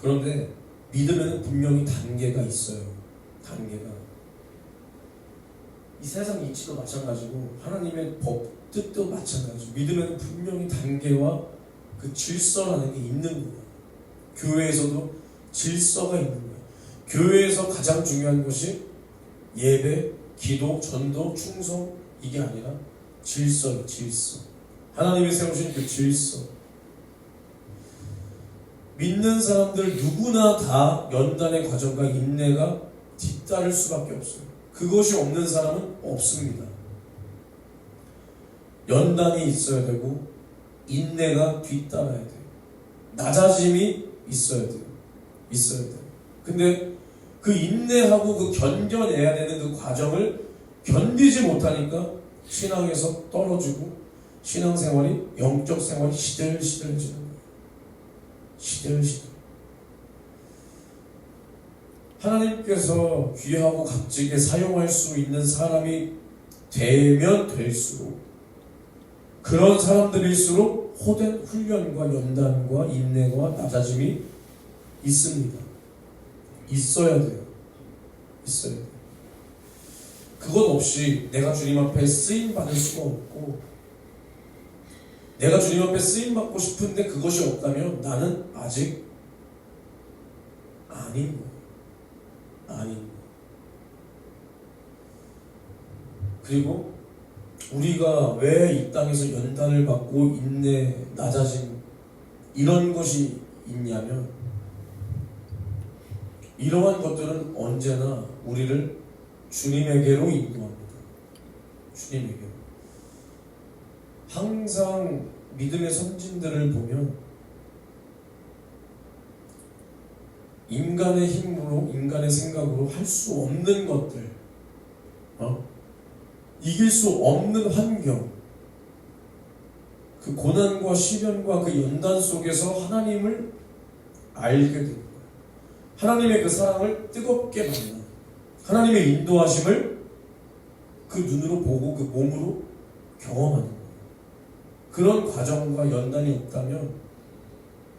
그런데 믿음에는 분명히 단계가 있어요. 단계가. 이 세상 이치도 마찬가지고 하나님의 법, 뜻도 마찬가지고 믿음에는 분명히 단계와 그 질서라는 게 있는 거예요. 교회에서도 질서가 있는 거예요. 교회에서 가장 중요한 것이 예배, 기도, 전도, 충성 이게 아니라 질서예요. 질서. 하나님이 세우신 그 질서. 믿는 사람들 누구나 다 연단의 과정과 인내가 뒤따를 수밖에 없어요. 그것이 없는 사람은 없습니다. 연단이 있어야 되고 인내가 뒤따라야 돼요. 낮아짐이 있어야 돼요. 있어야 돼요. 근데 그 인내하고 그 견뎌내야 되는 그 과정을 견디지 못하니까 신앙에서 떨어지고 신앙생활이 영적 생활이 시들시들해지는 거예요. 시들시들. 하나님께서 귀하고 값지게 사용할 수 있는 사람이 되면 될수록 그런 사람들일수록 호된 훈련과 연단과 인내와 낮아짐이 있습니다. 있어야 돼요. 있어야 돼요. 그것 없이 내가 주님 앞에 쓰임받을 수가 없고 내가 주님 앞에 쓰임받고 싶은데 그것이 없다면 나는 아직 아닌 거예요. 아닌 거예요. 그리고 우리가 왜 이 땅에서 연단을 받고 인내, 낮아짐 이런 것이 있냐면 이러한 것들은 언제나 우리를 주님에게로 인도합니다. 주님에게로. 항상 믿음의 선진들을 보면 인간의 힘으로, 인간의 생각으로 할 수 없는 것들, 이길 수 없는 환경, 그 고난과 시련과 그 연단 속에서 하나님을 알게 됩니다. 하나님의 그 사랑을 뜨겁게 만나 하나님의 인도하심을 그 눈으로 보고 그 몸으로 경험하는 거예요. 그런 과정과 연단이 없다면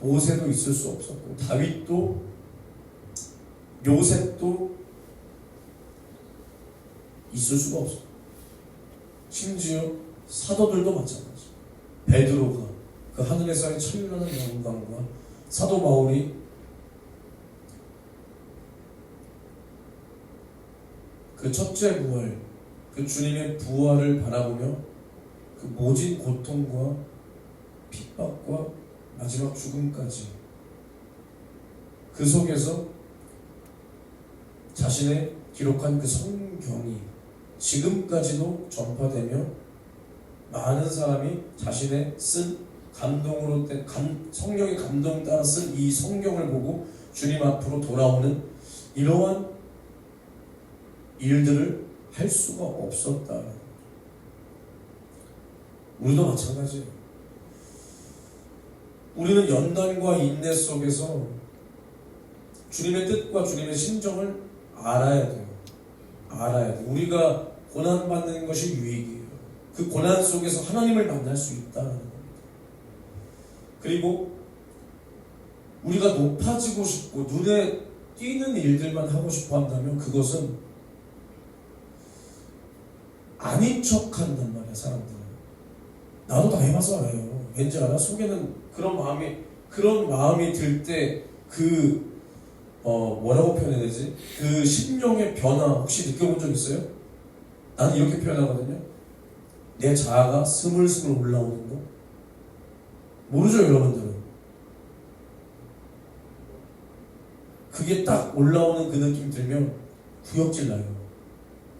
모세도 있을 수 없었고 다윗도 요셉도 있을 수가 없어요. 심지어 사도들도 마찬가지. 베드로가 그 하늘에서의 찬란한 영광과 사도 바울이 그 첫째 부활, 그 주님의 부활을 바라보며 그 모진 고통과 핍박과 마지막 죽음까지 그 속에서 자신의 기록한 그 성경이 지금까지도 전파되며 많은 사람이 자신의 쓴 감동으로 된 성령의 감동 따라 쓴 이 성경을 보고 주님 앞으로 돌아오는 이러한 일들을 할 수가 없었다. 우리도 마찬가지예요. 우리는 연단과 인내 속에서 주님의 뜻과 주님의 심정을 알아야 돼요. 알아야 돼요. 우리가 고난받는 것이 유익이에요. 그 고난 속에서 하나님을 만날 수 있다는 겁니다. 그리고 우리가 높아지고 싶고 눈에 띄는 일들만 하고 싶어 한다면 그것은 아닌 척 한단 말이야, 사람들은. 나도 다 해봐서 알아요. 왠지 알아? 속에는 그런 마음이 들 때 뭐라고 표현해야 되지? 그 심령의 변화 혹시 느껴본 적 있어요? 나는 이렇게 표현하거든요. 내 자아가 스물스물 올라오는 거. 모르죠, 여러분들은? 그게 딱 올라오는 그 느낌 들면 구역질 나요.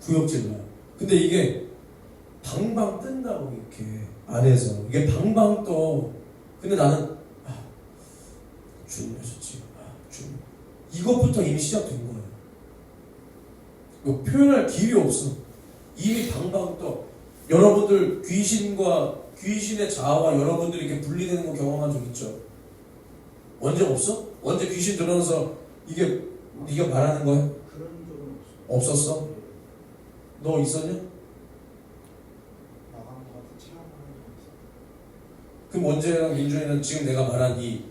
구역질 나요. 근데 이게 방방 뜬다고 이렇게 안에서 이게 방방 떠. 근데 나는 주님 하셨지. 주님. 이것부터 이미 시작된 거예요. 이거 표현할 길이 없어. 이미 방방 떠. 여러분들 귀신의 자아와 여러분들이 이렇게 분리되는 거 경험한 적 있죠? 언제 없어? 언제 귀신 들어서 이게 네가 말하는 거야? 그런 적은 없었어? 너 있었냐? 나간 것 같은 체험을 한 적이 있어. 그럼 원재랑 민준이는 지금 내가 말한 이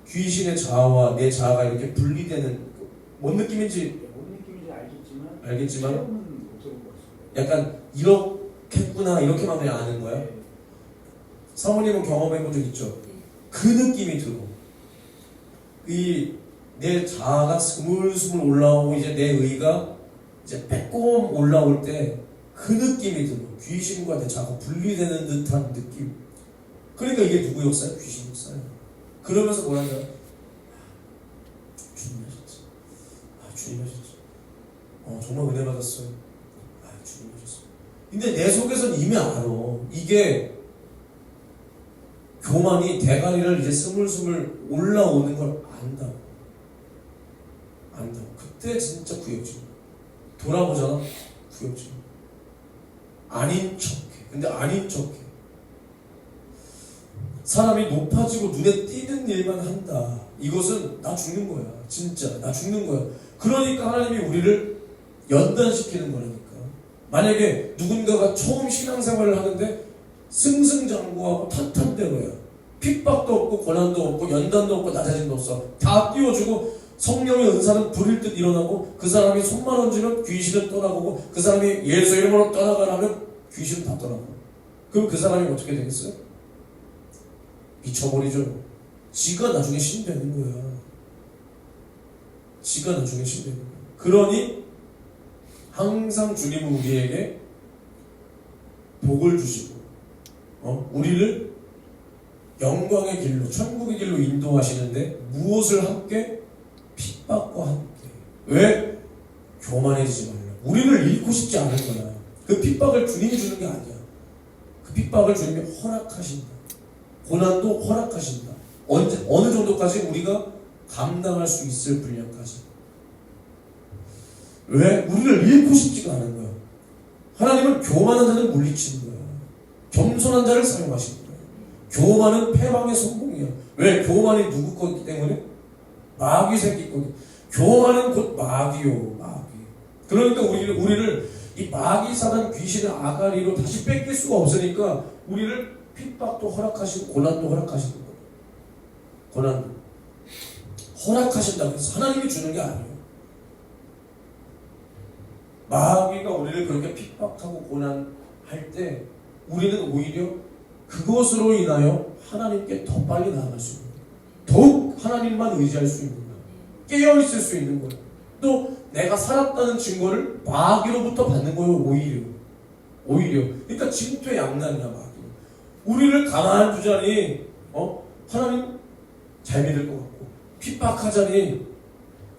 귀신의 자아와 내 자아가 이렇게 분리되는 뭔 느낌인지 뭔 느낌인지 알겠지만 알겠지만 체험은 못 해본 것 같습니다. 약간 이렇겠구나 이렇게만 그냥 아는 거야. 네. 사모님은 경험해본 적 있죠? 네. 그 느낌이 들어. 내 자아가 스물스물 올라오고 이제 내 의가 이제 빼꼼 올라올 때 그 느낌이 들어. 귀신과 내 자아가 분리되는 듯한 느낌. 그러니까 이게 누구 역사야? 귀신 역사야. 그러면서 뭐라는 거야? 주님 하셨어. 주님 하셨어. 정말 은혜 받았어요. 주님 하셨어. 근데 내 속에서는 이미 알아. 이게 교만이 대가리를 이제 스물스물 올라오는 걸 안다고. 그때 진짜 구역질. 돌아보잖아. 구역질. 아닌 척해. 근데 아닌 척해. 사람이 높아지고 눈에 띄는 일만 한다. 이것은 나 죽는 거야. 진짜 나 죽는 거야. 그러니까 하나님이 우리를 연단시키는 거라니까. 만약에 누군가가 처음 신앙생활을 하는데 승승장구하고 탄탄대로야. 핍박도 없고 고난도 없고 연단도 없고 낮아짐도 없어. 다 띄워주고 성령의 은사는 불일 듯 일어나고 그 사람이 손만 얹으면 귀신은 떠나가고 그 사람이 예수 이름으로 떠나가라면 귀신은 다 떠나고. 그럼 그 사람이 어떻게 되겠어요? 미쳐버리죠. 지가 나중에 신 되는 거야. 지가 나중에 신 되는 거야. 그러니 항상 주님은 우리에게 복을 주시고 우리를 영광의 길로 천국의 길로 인도하시는데 무엇을 함께? 핍박과 함께. 왜? 교만해지지 말라. 우리를 잃고 싶지 않은 거야. 그 핍박을 주님이 주는 게 아니야. 그 핍박을 주님이 허락하신다. 고난도 허락하신다. 어느 정도까지 우리가 감당할 수 있을 분량까지. 왜? 우리를 잃고 싶지가 않은 거야. 하나님은 교만한 자는 물리치는 거야. 겸손한 자를 사용하시는 거야. 교만은 패망의 선봉이야. 왜? 교만이 누구 거기 때문에? 마귀 새끼 거기. 교만은 곧 마귀요. 마귀. 그러니까 우리를 이 마귀 사단 귀신의 아가리로 다시 뺏길 수가 없으니까 우리를 핍박도 허락하시고 고난도 허락하시는 거예요. 고난도 허락하신다고 해서 하나님이 주는 게 아니에요. 마귀가 우리를 그렇게 핍박하고 고난할 때 우리는 오히려 그것으로 인하여 하나님께 더 빨리 나아갈 수 있는 거예요. 더욱 하나님만 의지할 수 있는 거예요. 깨어있을 수 있는 거예요. 또 내가 살았다는 증거를 마귀로부터 받는 거예요. 오히려. 그러니까 진퇴양난이야. 마귀. 우리를 가만두자니 하나님 잘 믿을 것 같고, 핍박하자니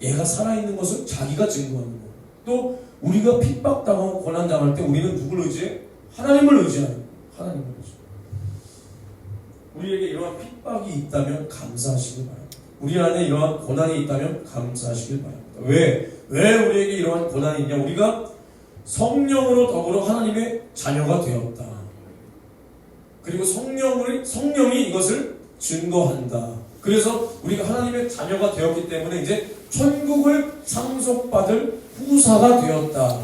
얘가 살아있는 것을 자기가 증거하는 거예요. 또 우리가 핍박당하고 고난당할 때 우리는 누굴 의지해? 하나님을 의지하는 거예요. 하나님을 의지해. 우리에게 이러한 핍박이 있다면 감사하시길 바랍니다. 우리 안에 이러한 고난이 있다면 감사하시길 바랍니다. 왜 우리에게 이러한 고난이 있냐? 우리가 성령으로 더불어 하나님의 자녀가 되었다. 그리고 성령이 이것을 증거한다. 그래서 우리가 하나님의 자녀가 되었기 때문에 이제 천국을 상속받을 후사가 되었다.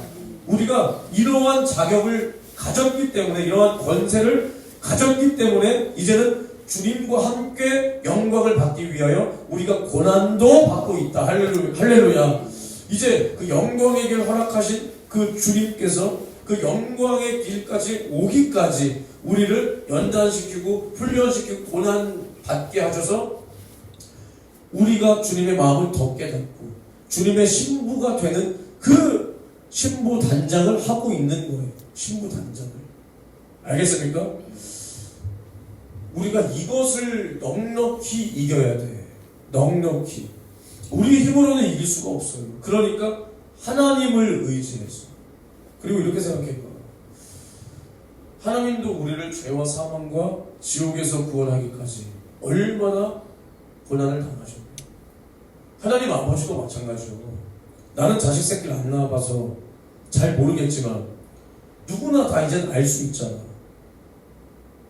우리가 이러한 자격을 가졌기 때문에, 이러한 권세를 가졌기 때문에 이제는 주님과 함께 영광을 받기 위하여 우리가 고난도 받고 있다. 할렐루야. 이제 그 영광의 길 허락하신 그 주님께서 그 영광의 길까지 오기까지 우리를 연단시키고 훈련시키고 고난 받게 하셔서 우리가 주님의 마음을 더 깨닫고 주님의 신부가 되는 그 신부 단장을 하고 있는 거예요. 신부 단장을. 알겠습니까? 우리가 이것을 넉넉히 이겨야 돼. 넉넉히. 우리 힘으로는 이길 수가 없어요. 그러니까 하나님을 의지해서. 그리고 이렇게 생각해봐. 하나님도 우리를 죄와 사망과 지옥에서 구원하기까지 얼마나 고난을 당하셨나요? 하나님 아버지도 마찬가지죠. 나는 자식 새끼를 안 낳아봐서 잘 모르겠지만 누구나 다 이제는 알 수 있잖아.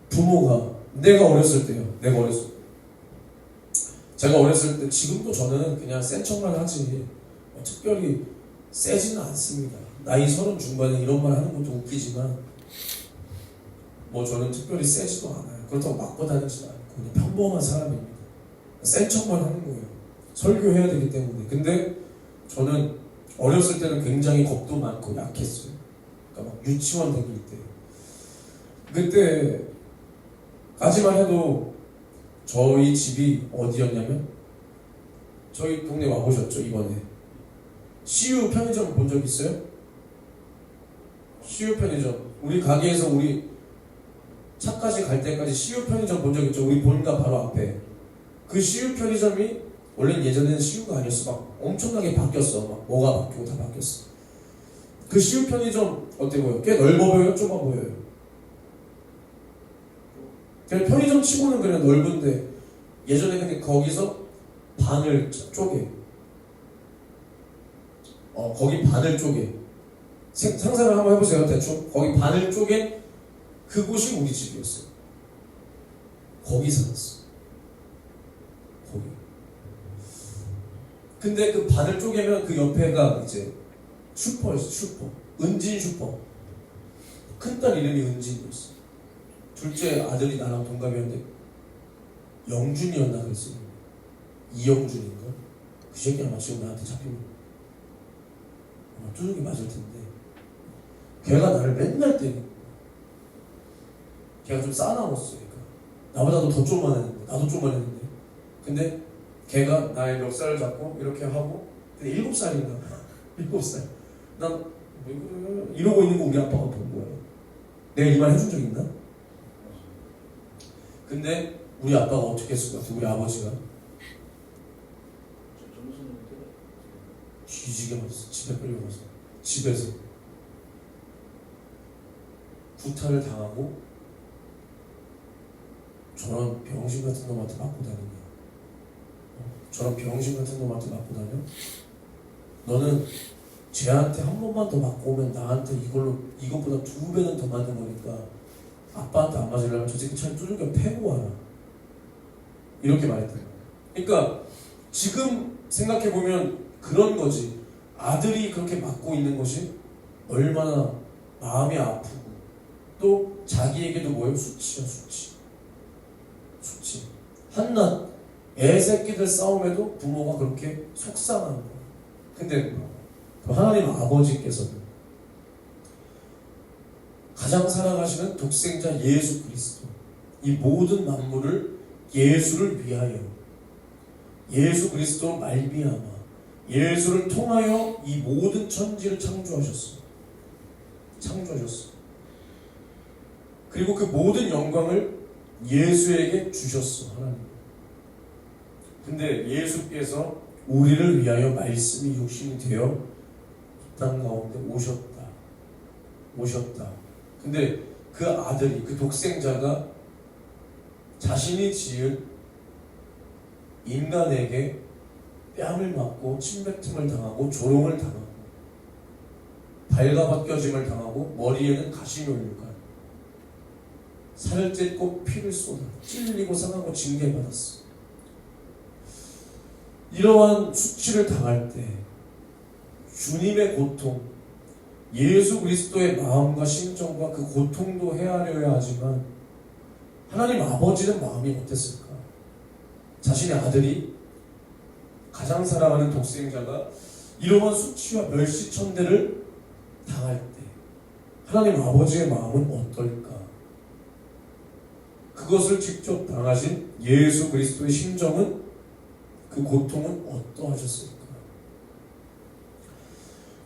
부모가 내가 어렸을 때요. 제가 어렸을 때, 지금도 저는 그냥 센 척만 하지 특별히 세지는 않습니다. 나이 30 중반에 이런 말 하는 것도 웃기지만 저는 특별히 세지도 않아요. 그렇다고 맞고 다니지도 않고 그냥 평범한 사람입니다. 센 척만 하는 거예요. 설교해야 되기 때문에. 근데 저는 어렸을 때는 굉장히 겁도 많고 약했어요. 그러니까 막 유치원 다닐 때 그때까지만 해도 저희 집이 어디였냐면 저희 동네 와보셨죠 이번에 CU 편의점 본 적 있어요? CU 편의점 우리 가게에서 우리 차까지 갈 때까지 CU 편의점 본 적 있죠? 우리 본가 바로 앞에 그 CU 편의점이 원래는 예전에는 CU가 아니었어. 막 엄청나게 바뀌었어. 막 뭐가 바뀌고 다 바뀌었어. 그 CU 편의점 어때 보여요? 꽤 넓어 보여요? 좁아 보여요? 그냥 편의점 치고는 그냥 넓은데 예전에 근데 거기서 반을 쪼개 거기 반을 쪼개 상상을 한번 해보세요. 대충 거기 반을 쪼개 그곳이 우리 집이었어요. 거기 살았어. 거기. 근데 그 반을 쪼개면 그 옆에가 이제 슈퍼였어. 슈퍼. 은진 슈퍼. 큰딸 이름이 은진이었어. 둘째 아들이 나랑 동갑이었는데 영준이었나 그랬어요. 이영준인가? 그 새끼 아마 지금 나한테 잡히면 아마 두둑이 맞을 텐데 걔가 나를 맨날 때려. 걔가 좀 싸나웠어. 그러니까 나보다도 더 쪼만했는데 나도 쪼만했는데 근데 걔가 나의 멱살을 잡고 이렇게 하고 근데 7살인가 7살 난 왜 그래 이러고 있는 거 우리 아빠가 본 거야. 내가 이 말 해준 적 있나? 근데 우리 아빠가 어떻게 했을 것 같아? 우리 아버지가 뒤지게 맞았어. 집에 끌려가서 집에서 구타를 당하고 저런 병신 같은 놈한테 맞고 다니냐? 저런 병신 같은 놈한테 맞고 다녀? 너는 쟤한테 한 번만 더 맞고 오면 나한테 이것보다 2배는 더 맞는 거니까 아빠한테 안 맞으려면 저 새끼 차라리 두들겨 패고 와라. 이렇게 말했대요. 그러니까 지금 생각해보면 그런 거지. 아들이 그렇게 맞고 있는 것이 얼마나 마음이 아프고 또 자기에게도 뭐예요? 수치야 수치. 한낱 애새끼들 싸움에도 부모가 그렇게 속상한 거예요. 근데 하나님 아버지께서는 가장 사랑하시는 독생자 예수 그리스도 이 모든 만물을 예수를 위하여 예수 그리스도 말미암아 예수를 통하여 이 모든 천지를 창조하셨어. 그리고 그 모든 영광을 예수에게 주셨어. 하나님. 근데 예수께서 우리를 위하여 말씀이 육신이 되어 이 땅 가운데 오셨다. 근데 그 아들이 그 독생자가 자신이 지은 인간에게 뺨을 맞고 침뱉음을 당하고 조롱을 당하고 발가벗겨짐을 당하고 머리에는 가시이 올리고 살을 찢고 피를 쏟아 찔리고 상하고 징계받았어. 이러한 수치를 당할 때 주님의 고통, 예수 그리스도의 마음과 심정과 그 고통도 헤아려야 하지만 하나님 아버지는 마음이 어땠을까? 자신의 아들이 가장 사랑하는 독생자가 이러한 수치와 멸시천대를 당할 때 하나님 아버지의 마음은 어떨까? 그것을 직접 당하신 예수 그리스도의 심정은 그 고통은 어떠하셨을까?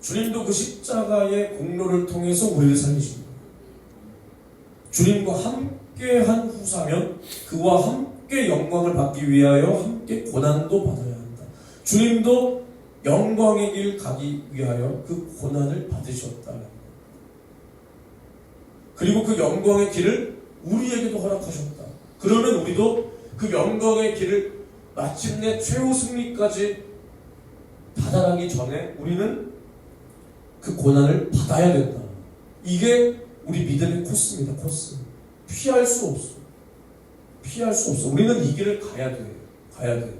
주님도 그 십자가의 공로를 통해서 우리를 살리십니다. 주님과 함께한 후사면 그와 함께 영광을 받기 위하여 함께 고난도 받아야 한다. 주님도 영광의 길 가기 위하여 그 고난을 받으셨다. 그리고 그 영광의 길을 우리에게도 허락하셨다. 그러면 우리도 그 영광의 길을 마침내 최후 승리까지 다다르기 전에 우리는 그 고난을 받아야 된다. 이게 우리 믿음의 코스입니다. 코스. 피할 수 없어. 우리는 이 길을 가야 돼.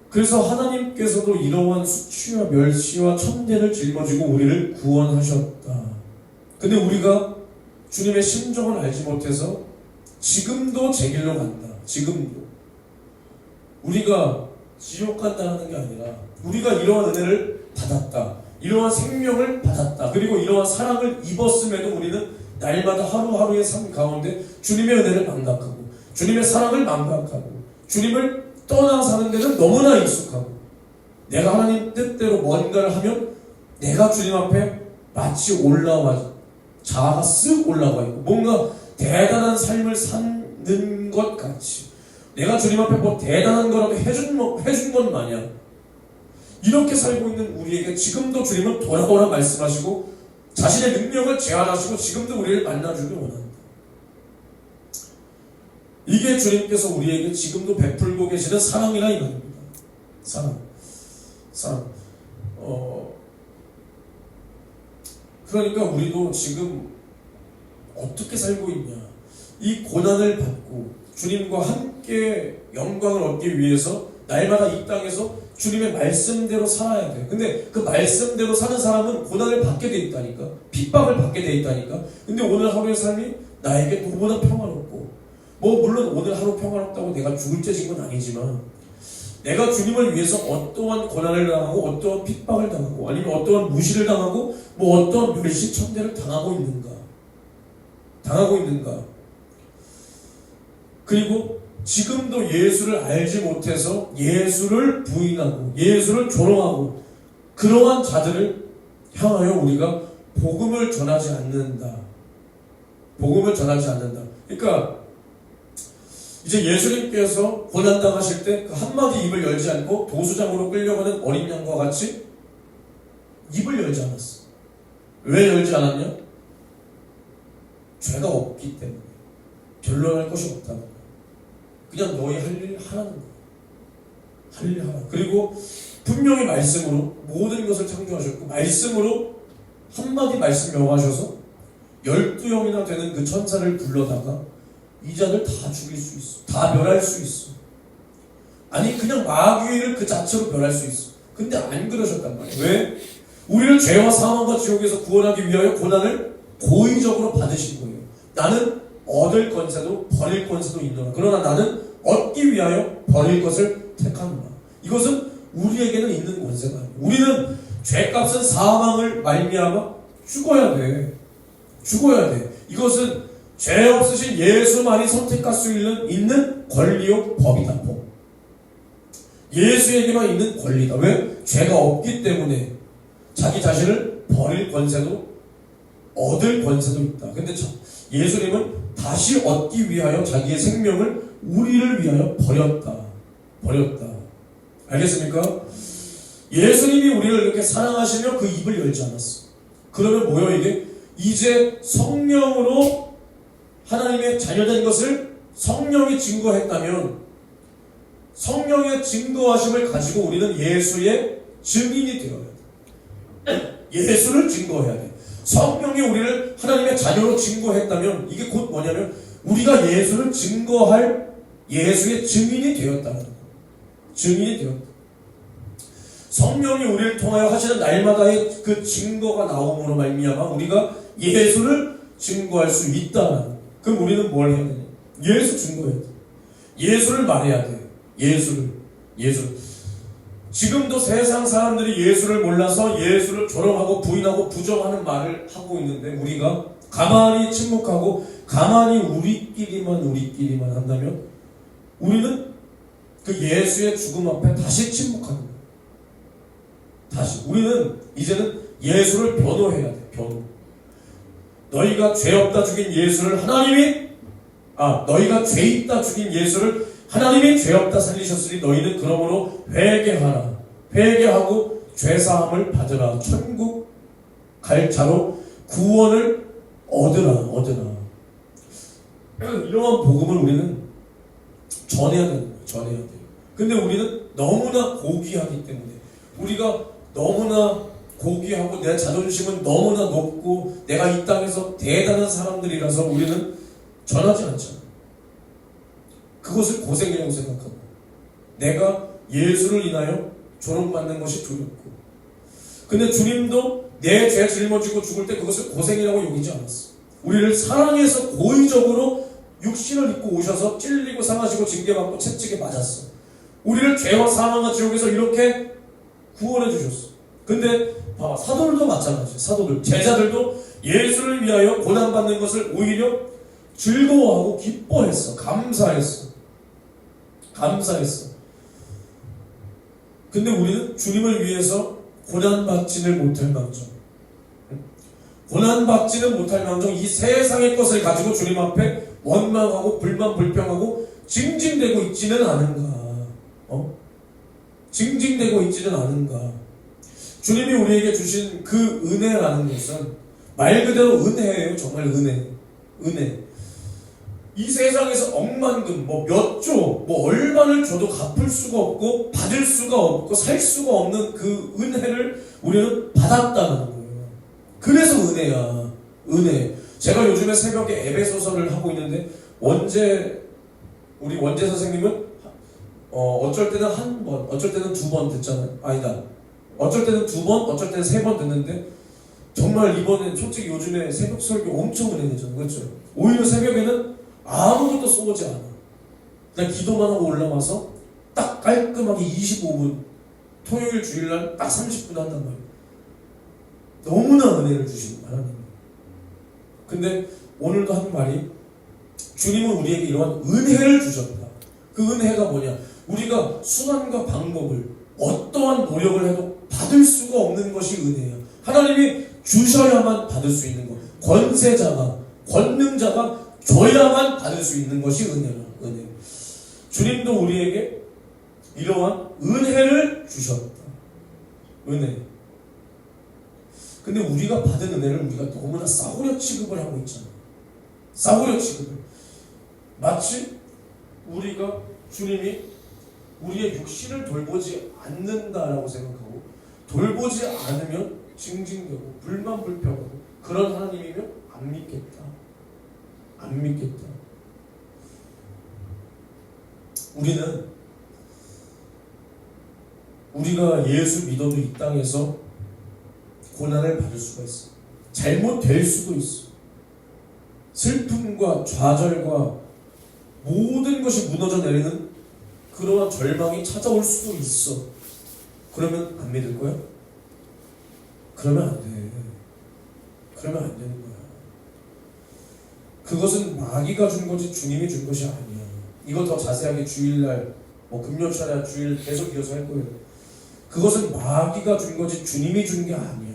그래서 하나님께서도 이러한 수치와 멸시와 천대를 짊어지고 우리를 구원하셨다. 근데 우리가 주님의 심정을 알지 못해서 지금도 제 길로 간다. 지금도. 우리가 지옥 간다는 게 아니라 우리가 이러한 은혜를 받았다, 이러한 생명을 받았다, 그리고 이러한 사랑을 입었음에도 우리는 날마다 하루하루의 삶 가운데 주님의 은혜를 망각하고 주님의 사랑을 망각하고 주님을 떠나 사는 데는 너무나 익숙하고, 내가 하나님 뜻대로 뭔가를 하면 내가 주님 앞에 마치 올라와, 자아가 쓱 올라와 있고 뭔가 대단한 삶을 사는 것 같이, 내가 주님 앞에 뭐 대단한 거라도 해준 것 마냥 이렇게 살고 있는 우리에게 지금도 주님은 돌아오라 말씀하시고 자신의 능력을 제한하시고 지금도 우리를 만나주길 원합니다. 이게 주님께서 우리에게 지금도 베풀고 계시는 사랑이라 이 말입니다. 사랑. 그러니까 우리도 지금 어떻게 살고 있냐, 이 고난을 받고 주님과 함께 영광을 얻기 위해서 날마다 이 땅에서 주님의 말씀대로 살아야 돼. 근데 그 말씀대로 사는 사람은 고난을 받게 돼 있다니까, 핍박을 받게 돼 있다니까. 근데 오늘 하루의 삶이 나에게 너무나 평화롭고, 뭐 물론 오늘 하루 평화롭다고 내가 죽을 죄진 건 아니지만, 내가 주님을 위해서 어떠한 고난을 당하고 어떠한 핍박을 당하고 아니면 어떠한 무시를 당하고 뭐 어떠한 멸시천대를 당하고 있는가. 그리고 지금도 예수를 알지 못해서 예수를 부인하고 예수를 조롱하고 그러한 자들을 향하여 우리가 복음을 전하지 않는다. 그러니까 이제 예수님께서 고난당하실 때 그 한마디 입을 열지 않고 도수장으로 끌려가는 어린 양과 같이 입을 열지 않았어. 왜 열지 않았냐? 죄가 없기 때문에. 변론할 것이 없다는 거야. 그냥 너희 할 일 하라는 거야. 할 일 하라. 그리고 분명히 말씀으로 모든 것을 창조하셨고 말씀으로 한마디 말씀 명하셔서 12영이나 되는 그 천사를 불러다가 이 자들 다 죽일 수 있어. 다 멸할 수 있어. 아니 그냥 마귀를 그 자체로 멸할 수 있어. 근데 안 그러셨단 말이야. 왜? 우리를 죄와 사망과 지옥에서 구원하기 위하여 고난을 고의적으로 받으신 거예요. 나는 얻을 권세도 버릴 권세도 있노라. 그러나 나는 얻기 위하여 버릴 것을 택하노라. 이것은 우리에게는 있는 권세가 아니에요. 우리는 죄값은 사망을 말미암아 죽어야 돼. 이것은 죄 없으신 예수만이 선택할 수 있는 권리요 법이다. 법. 예수에게만 있는 권리다. 왜? 죄가 없기 때문에 자기 자신을 버릴 권세도 얻을 권세도 있다. 근데 예수님은 다시 얻기 위하여 자기의 생명을 우리를 위하여 버렸다. 알겠습니까? 예수님이 우리를 이렇게 사랑하시며 그 입을 열지 않았어. 그러면 뭐예요 이게? 이제 성령으로 하나님의 자녀된 것을 성령이 증거했다면 성령의 증거하심을 가지고 우리는 예수의 증인이 되어야 돼. 예수를 증거해야 돼. 성령이 우리를 하나님의 자녀로 증거했다면 이게 곧 뭐냐면 우리가 예수를 증거할 예수의 증인이 되었다는 거예요. 증인이 되었다. 성령이 우리를 통하여 하시는 날마다의 그 증거가 나옴으로 말미암아 우리가 예수를 증거할 수 있다. 그럼 우리는 뭘 해야 되냐? 예수 증거해야 돼. 예수를 말해야 돼. 예수를. 지금도 세상 사람들이 예수를 몰라서 예수를 조롱하고 부인하고 부정하는 말을 하고 있는데 우리가 가만히 침묵하고 가만히 우리끼리만 한다면 우리는 그 예수의 죽음 앞에 다시 침묵하는 거예요. 다시. 우리는 이제는 예수를 변호해야 돼. 변호. 너희가 죄 없다 죽인 예수를 너희가 죄 있다 죽인 예수를 하나님이 죄 없다 살리셨으니 너희는 그러므로 회개하라. 회개하고 죄사함을 받으라. 천국 갈 자로 구원을 얻으라. 이러한 복음을 우리는 전해야 돼요. 근데 우리는 너무나 고귀하기 때문에 우리가 너무나 고귀하고 내 자존심은 너무나 높고 내가 이 땅에서 대단한 사람들이라서 우리는 전하지 않잖아. 그것을 고생이라고 생각하고 내가 예수를 인하여 조롱받는 것이 두렵고 근데 주님도 내 죄 짊어지고 죽을 때 그것을 고생이라고 여기지 않았어. 우리를 사랑해서 고의적으로 육신을 입고 오셔서 찔리고 상하시고 징계받고 채찍에 맞았어. 우리를 죄와 사망과 지옥에서 이렇게 구원해 주셨어. 근데 봐봐, 사도들도 마찬가지. 사도들, 제자들도 예수를 위하여 고난받는 것을 오히려 즐거워하고 기뻐했어. 감사했어. 근데 우리는 주님을 위해서 고난받지는 못할 망정, 고난받지는 못할 망정, 이 세상의 것을 가지고 주님 앞에 원망하고 불만 불평하고 징징대고 있지는 않은가? 징징대고 있지는 않은가? 주님이 우리에게 주신 그 은혜라는 것은 말 그대로 은혜예요. 정말 은혜. 이 세상에서 억만금, 몇 조, 얼마를 줘도 갚을 수가 없고 받을 수가 없고 살 수가 없는 그 은혜를 우리는 받았다는 거예요. 그래서 은혜야. 은혜. 제가 요즘에 새벽에 에베소서를 하고 있는데 우리 원재 선생님은 어쩔 때는 한 번, 어쩔 때는 두 번 듣잖아요. 아니다. 어쩔 때는 두 번, 어쩔 때는 세 번 듣는데 정말 이번엔 솔직히 요즘에 새벽 설교 엄청 은혜되잖아요. 그렇죠? 오히려 새벽에는 아무것도 써보지 않아. 그냥 기도만 하고 올라와서 딱 깔끔하게 25분, 토요일 주일날 딱 30분 한단 말이에요. 너무나 은혜를 주시는 하나님. 근데 오늘도 한 말이, 주님은 우리에게 이러한 은혜를 주셨다. 그 은혜가 뭐냐? 우리가 수단과 방법을, 어떠한 노력을 해도 받을 수가 없는 것이 은혜야. 하나님이 주셔야만 받을 수 있는 것. 권세자가, 권능자가 줘야만 받을 수 있는 것이 은혜야. 은혜. 주님도 우리에게 이러한 은혜를 주셨다. 은혜. 근데 우리가 받은 은혜를 우리가 너무나 싸구려 취급을 하고 있잖아. 싸구려 취급을. 마치 주님이 우리의 육신을 돌보지 않는다라고 생각하고, 돌보지 않으면 징징대고 불만 불평하고 그런 하나님이면 안 믿겠다. 우리가 예수 믿어도 이 땅에서 고난을 받을 수가 있어. 잘못될 수도 있어. 슬픔과 좌절과 모든 것이 무너져 내리는 그러한 절망이 찾아올 수도 있어. 그러면 안 믿을 거야? 그러면 안 돼. 그러면 안 되는 거야. 그것은 마귀가 준 거지 주님이 준 것이 아니야. 이거 더 자세하게 주일날, 금요일날 주일 계속 이어서 할 거예요. 그것은 마귀가 준 거지 주님이 준 게 아니야.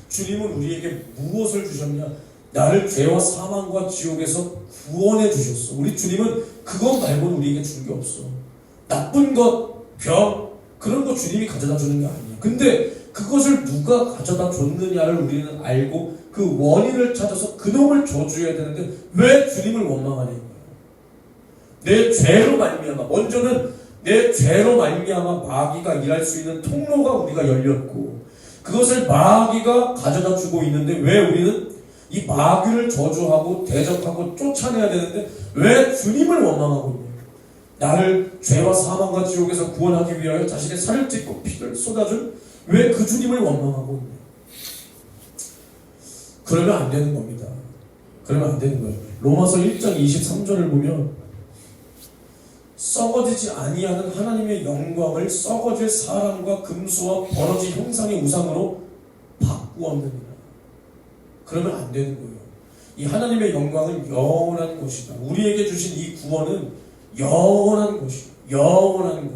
주님은 우리에게 무엇을 주셨냐? 나를 죄와 사망과 지옥에서 구원해 주셨어. 우리 주님은 그것 말고는 우리에게 준 게 없어. 나쁜 것, 병, 그런 거 주님이 가져다 주는 게 아니야. 근데 그것을 누가 가져다 줬느냐를 우리는 알고 그 원인을 찾아서 그놈을 줘줘야 되는데 왜 주님을 원망하냐는 거야. 내 죄로 말미암아, 먼저는 내 죄로 말미암아 마귀가 일할 수 있는 통로가 우리가 열렸고, 그것을 마귀가 가져다 주고 있는데 왜 우리는 이 마귀를 저주하고 대적하고 쫓아내야 되는데 왜 주님을 원망하고 있냐? 나를 죄와 사망과 지옥에서 구원하기 위하여 자신의 살을 찢고 피를 쏟아준 왜 그 주님을 원망하고 있냐? 그러면 안 되는 겁니다. 그러면 안 되는 거예요. 로마서 1장 23절을 보면 썩어지지 아니하는 하나님의 영광을 썩어질 사람과 금수와 버러지 형상의 우상으로 바꾸었느니라. 그러면 안 되는 거예요. 이 하나님의 영광은 영원한 것이다. 우리에게 주신 이 구원은 영원한 것이다. 영원한 것.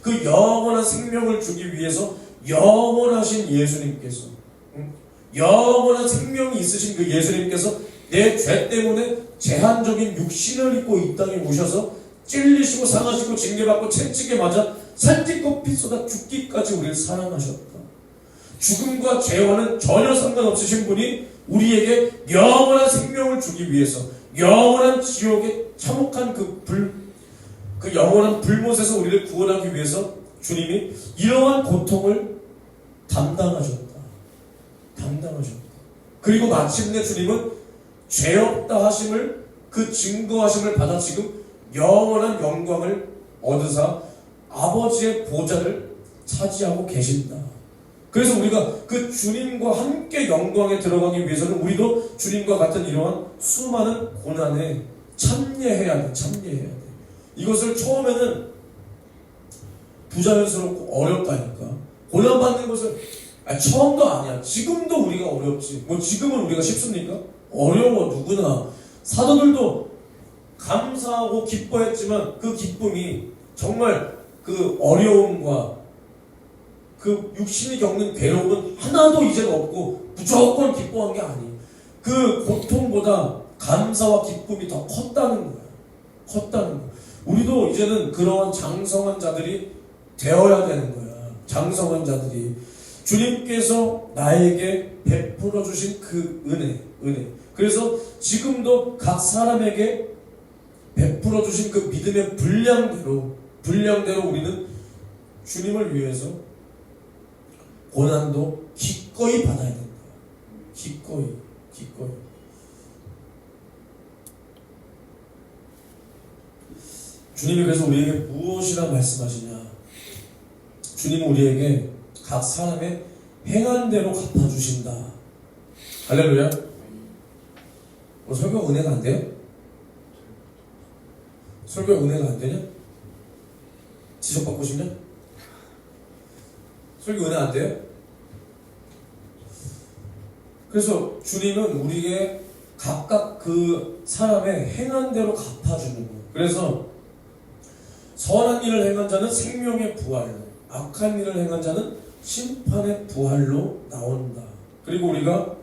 그 영원한 생명을 주기 위해서 영원하신 예수님께서, 영원한 생명이 있으신 그 예수님께서 내 죄 때문에 제한적인 육신을 입고 이 땅에 오셔서 찔리시고 상하시고 징계받고 채찍에 맞아 살찌고 피 쏟아 죽기까지 우리를 사랑하셨다. 죽음과 죄와는 전혀 상관없으신 분이 우리에게 영원한 생명을 주기 위해서, 영원한 지옥의 참혹한 그 영원한 불못에서 우리를 구원하기 위해서 주님이 이러한 고통을 담당하셨다. 그리고 마침내 주님은 죄 없다 하심을, 그 증거하심을 받아 지금 영원한 영광을 얻으사 아버지의 보좌를 차지하고 계신다. 그래서 우리가 그 주님과 함께 영광에 들어가기 위해서는 우리도 주님과 같은 이러한 수많은 고난에 참여해야 돼. 이것을 처음에는 부자연스럽고 어렵다니까. 고난받는 것은 처음도 아니야. 지금도 우리가 어렵지. 뭐 지금은 우리가 쉽습니까? 어려워. 누구나. 사도들도 감사하고 기뻐했지만 그 기쁨이 정말 그 어려움과 그 육신이 겪는 괴로움은 하나도 이제는 없고 무조건 기뻐한 게 아니에요. 그 고통보다 감사와 기쁨이 더 컸다는 거야. 컸다는 거야. 우리도 이제는 그러한 장성한 자들이 되어야 되는 거야. 장성한 자들이 주님께서 나에게 베풀어 주신 그 은혜. 그래서 지금도 각 사람에게 베풀어 주신 그 믿음의 분량대로 우리는 주님을 위해서 고난도 기꺼이 받아야 된다. 기꺼이. 주님이 그래서 우리에게 무엇이라 말씀하시냐? 주님은 우리에게 각 사람의 행한 대로 갚아주신다. 할렐루야. 설교 은혜가 안 돼요? 설교 은혜가 안 되냐? 지적받고 싶냐? 설교 은혜 안 돼요? 그래서 주님은 우리에게 각각 그 사람의 행한 대로 갚아주는 거예요. 그래서 선한 일을 행한 자는 생명의 부활로, 악한 일을 행한 자는 심판의 부활로 나온다. 그리고 우리가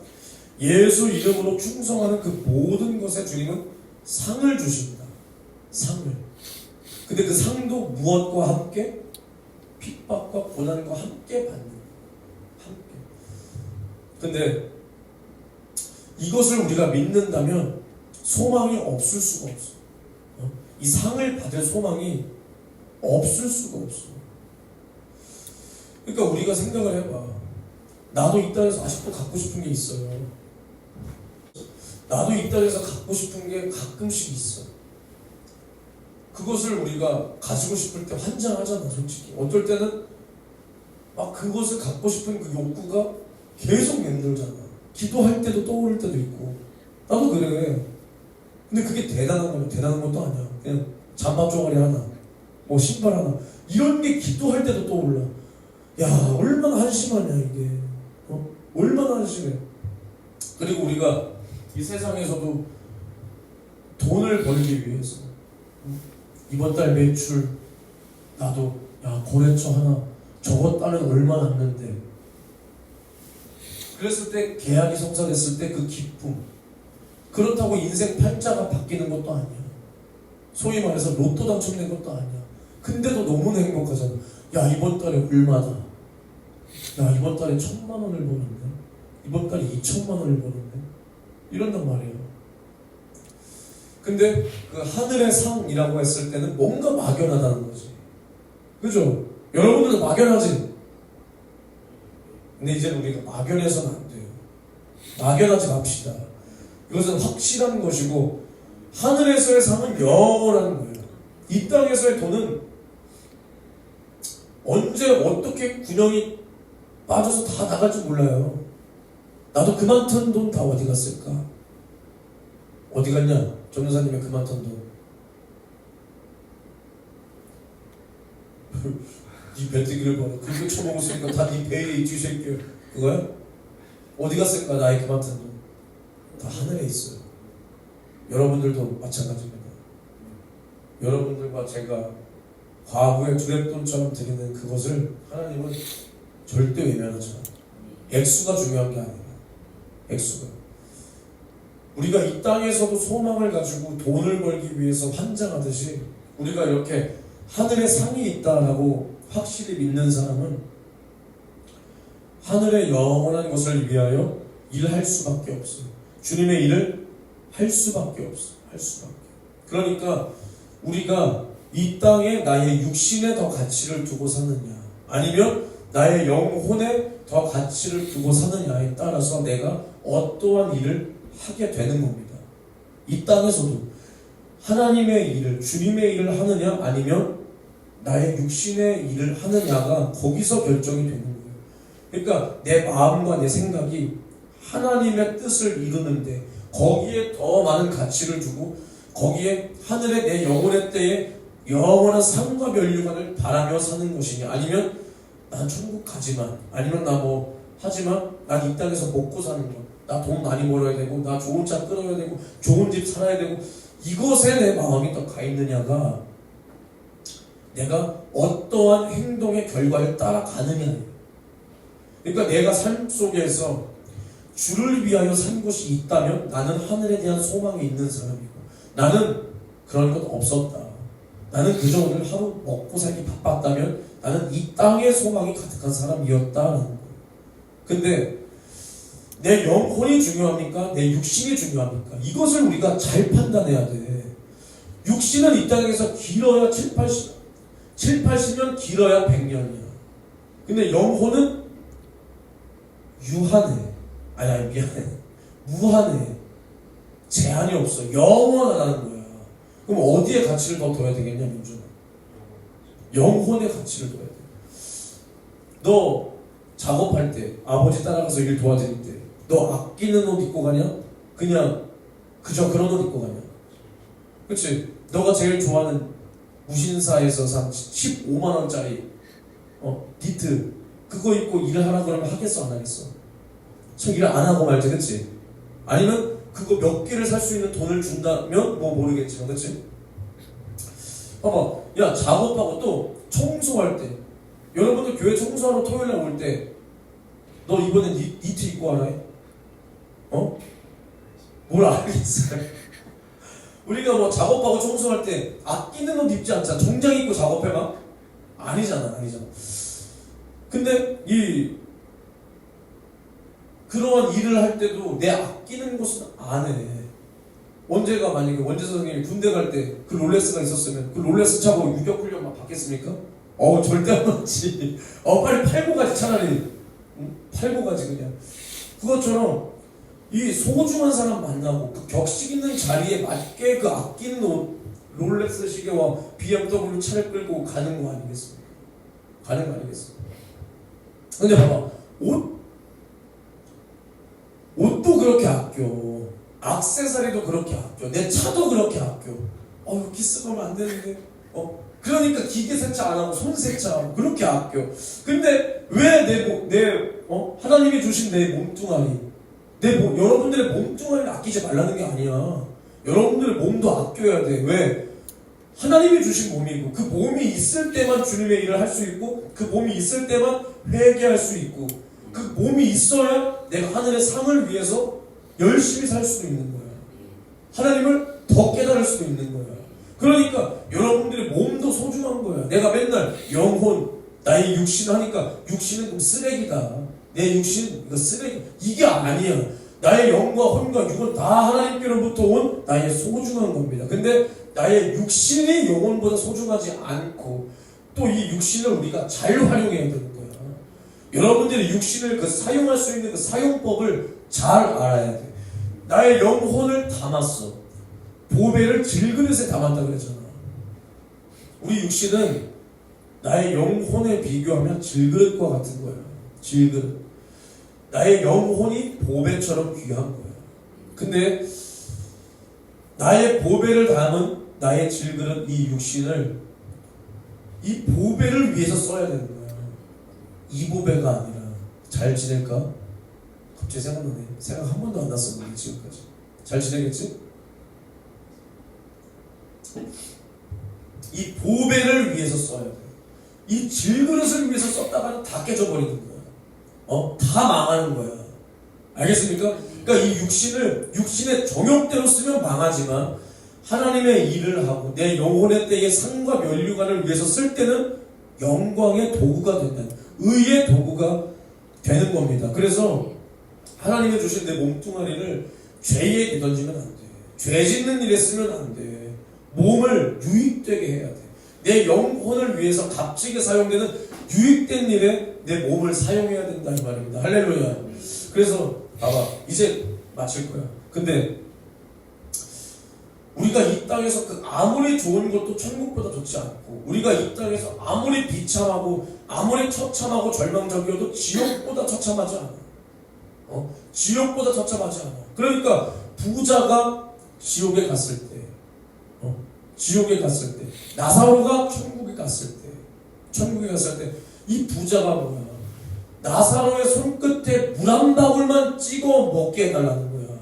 예수 이름으로 충성하는 그 모든 것에 주님은 상을 주신다. 상을. 근데 그 상도 무엇과 함께? 핍박과 고난과 함께 받는 거예요. 함께. 근데 이것을 우리가 믿는다면 소망이 없을 수가 없어. 이 상을 받을 소망이 없을 수가 없어. 그러니까 우리가 생각을 해봐. 나도 이 땅에서 아직도 갖고 싶은 게 있어요. 나도 이 땅에서 갖고 싶은 게 가끔씩 있어. 그것을 우리가 가지고 싶을 때 환장하잖아, 솔직히. 어떨 때는 막 그것을 갖고 싶은 그 욕구가 계속 맴돌잖아. 기도할 때도 떠오를 때도 있고. 나도 그래. 근데 그게 대단한 거면 대단한 것도 아니야. 그냥 잠밥 쪼가리 하나, 뭐 신발 하나, 이런 게 기도할 때도 떠올라. 야, 얼마나 한심하냐 이게. 얼마나 한심해. 그리고 우리가 이 세상에서도 돈을 벌기 위해서 이번 달 매출 나도 거래처 하나 저번 달은 얼마 났는데, 그랬을 때 계약이 성사됐을 때 그 기쁨, 그렇다고 인생 팔자가 바뀌는 것도 아니야. 소위 말해서 로또 당첨된 것도 아니야. 근데도 너무나 행복하잖아. 야, 이번 달에 얼마다. 야, 이번 달에 1,000만 원을 버는데, 이번 달에 2,000만 원을 버는데, 이런단 말이에요. 근데 그 하늘의 상이라고 했을 때는 뭔가 막연하다는 거지. 그죠? 여러분들도 막연하지? 근데 이제 우리가 막연해서는 안 돼요. 막연하지 맙시다. 이것은 확실한 것이고, 하늘에서의 상은 영원한 거예요. 이 땅에서의 돈은 언제 어떻게 균형이 빠져서 다 나갈지 몰라요. 나도 그만 턴 돈 다 어디 갔을까? 어디 갔냐? 전도사님의 그만 턴 돈. 이 배뜨기를 봐라. 그렇게 쳐먹었으니까 다 네 배에 있지, 새끼야. 그거야? 어디 갔을까? 나의 그만 턴 돈. 다 하늘에 있어요. 여러분들도 마찬가지입니다. 여러분들과 제가 과거의 두랩돈처럼 드리는 그것을 하나님은 절대 외면하지 않아요. 액수가 중요한 게 아니라 액수가. 우리가 이 땅에서도 소망을 가지고 돈을 벌기 위해서 환장하듯이 우리가 이렇게 하늘에 상이 있다라고 확실히 믿는 사람은 하늘의 영원한 것을 위하여 일할 수밖에 없어요. 주님의 일을 할 수밖에 없어. 할 수밖에. 그러니까 우리가 이 땅에 나의 육신에 더 가치를 두고 사느냐, 아니면 나의 영혼에 더 가치를 두고 사느냐에 따라서 내가 어떠한 일을 하게 되는 겁니다. 이 땅에서도 하나님의 일을, 주님의 일을 하느냐, 아니면 나의 육신의 일을 하느냐가 거기서 결정이 되는 거예요. 그러니까 내 마음과 내 생각이 하나님의 뜻을 이루는데 거기에 더 많은 가치를 두고, 거기에 하늘의 내 영혼의 때에 영원한 상과 멸류관을 바라며 사는 것이냐, 아니면 난 천국 가지만, 아니면 나 뭐 하지만 난 이 땅에서 먹고 사는 것, 나 돈 많이 벌어야 되고, 나 좋은 차 끌어야 되고, 좋은 집 살아야 되고, 이것에 내 마음이 더 가 있느냐가 내가 어떠한 행동의 결과를 따라가느냐. 그러니까 내가 삶 속에서 주를 위하여 산 것이 있다면 나는 하늘에 대한 소망이 있는 사람이고, 나는 그런 것 없었다, 나는 그저 오늘 하루 먹고 살기 바빴다면 나는 이 땅에 소망이 가득한 사람이었다라는 거예요. 근데 내 영혼이 중요합니까? 내 육신이 중요합니까? 이것을 우리가 잘 판단해야 돼. 육신은 이 땅에서 길어야 7, 80년, 길어야 100년이야. 근데 영혼은 유한해. 아니 미안해. 무한해. 제한이 없어. 영원하다는 거야. 그럼 어디에 가치를 더 둬야 되겠냐, 민준아? 영혼의 가치를 둬야 돼. 너 작업할 때, 아버지 따라가서 일 도와드릴 때, 너 아끼는 옷 입고 가냐? 그냥 그저 그런 옷 입고 가냐? 그치? 너가 제일 좋아하는 무신사에서 산 15만원짜리 니트 그거 입고 일을 하라 그러면 하겠어, 안 하겠어? 저 일 안 하고 말지, 그치? 아니면 그거 몇 개를 살 수 있는 돈을 준다면 뭐 모르겠지만, 그치? 봐봐, 야, 작업하고 또 청소할 때, 여러분들 교회 청소하러 토요일날 올 때 너 이번엔 니트 입고 와라 해? 뭘 알겠어요? 우리가 뭐 작업하고 청소할 때 아끼는 옷 입지 않잖아. 정장 입고 작업해 막? 아니잖아. 근데 그러한 일을 할 때도 내 아끼는 것은 안 해. 원재가 만약에 원재 선생님이 군대 갈 때 그 롤렉스가 있었으면 그 롤렉스 차고 유격훈련 막 받겠습니까? 절대 안 받지. 빨리 팔고 가지, 차라리. 팔고 가지 그냥. 그것처럼 이 소중한 사람 만나고 그 격식 있는 자리에 맞게 그 아끼는 옷, 롤렉스 시계와 BMW 차를 끌고 가는 거 아니겠습니까? 가는 거 아니겠습니까? 근데 봐봐, 옷도 그렇게 아껴, 액세서리도 그렇게 아껴, 내 차도 그렇게 아껴. 기스 가면 안 되는데. 그러니까 기계 세차 안 하고 손 세차하고 그렇게 아껴. 근데 왜 하나님이 주신 내 몸뚱아리, 여러분들의 몸뚱아리를 아끼지 말라는 게 아니야. 여러분들의 몸도 아껴야 돼. 왜? 하나님이 주신 몸이고, 그 몸이 있을 때만 주님의 일을 할 수 있고, 그 몸이 있을 때만 회개할 수 있고, 그 몸이 있어야 내가 하늘의 상을 위해서 열심히 살 수도 있는 거야. 하나님을 더 깨달을 수도 있는 거야. 그러니까 여러분들의 몸도 소중한 거야. 내가 맨날 영혼, 나의 육신 하니까 육신은 좀 쓰레기다, 내 육신 이거 쓰레기, 이게 아니야. 나의 영과 혼과 육은 다 하나님께로부터 온 나의 소중한 겁니다. 근데 나의 육신이 영혼보다 소중하지 않고, 또 이 육신을 우리가 잘 활용해야 되는 거야. 여러분들이 육신을 사용할 수 있는 그 사용법을 잘 알아야 돼. 나의 영혼을 담았어. 보배를 질그릇에 담았다 그랬잖아. 우리 육신은 나의 영혼에 비교하면 질그릇과 같은 거야. 질그릇. 나의 영혼이 보배처럼 귀한 거야. 근데 나의 보배를 담은 나의 질그릇, 이 육신을 이 보배를 위해서 써야 되는 거야. 이 보배가 아니라. 잘 지낼까? 갑자기 생각나네. 생각 한 번도 안 났었는데 지금까지. 잘 지내겠지? 이 보배를 위해서 써야 돼. 이 질그릇을 위해서 썼다가는 다 깨져버리는 거야. 다 망하는 거야. 알겠습니까? 그러니까 이 육신의 정욕대로 쓰면 망하지만, 하나님의 일을 하고 내 영혼의 때의 상과 면류관을 위해서 쓸 때는 영광의 도구가 된다. 의의 도구가 되는 겁니다. 그래서 하나님이 주신 내 몸뚱아리를 죄에 던지면 안 돼. 죄 짓는 일에 쓰면 안 돼. 몸을 유익되게 해야 돼. 내 영혼을 위해서 값지게 사용되는 유익된 일에 내 몸을 사용해야 된다, 이 말입니다. 할렐루야. 그래서 봐봐, 이제 마칠 거야. 근데 우리가 이 땅에서 아무리 좋은 것도 천국보다 좋지 않고, 우리가 이 땅에서 아무리 비참하고 아무리 처참하고 절망적이어도 지옥보다 처참하지 않아. 지옥보다 처참하지 않아. 그러니까 부자가 지옥에 갔을 때 지옥에 갔을 때, 나사로가 천국에 갔을 때 이 부자가 뭐야? 나사로의 손끝에 물 한 방울만 찍어 먹게 해달라는 거야.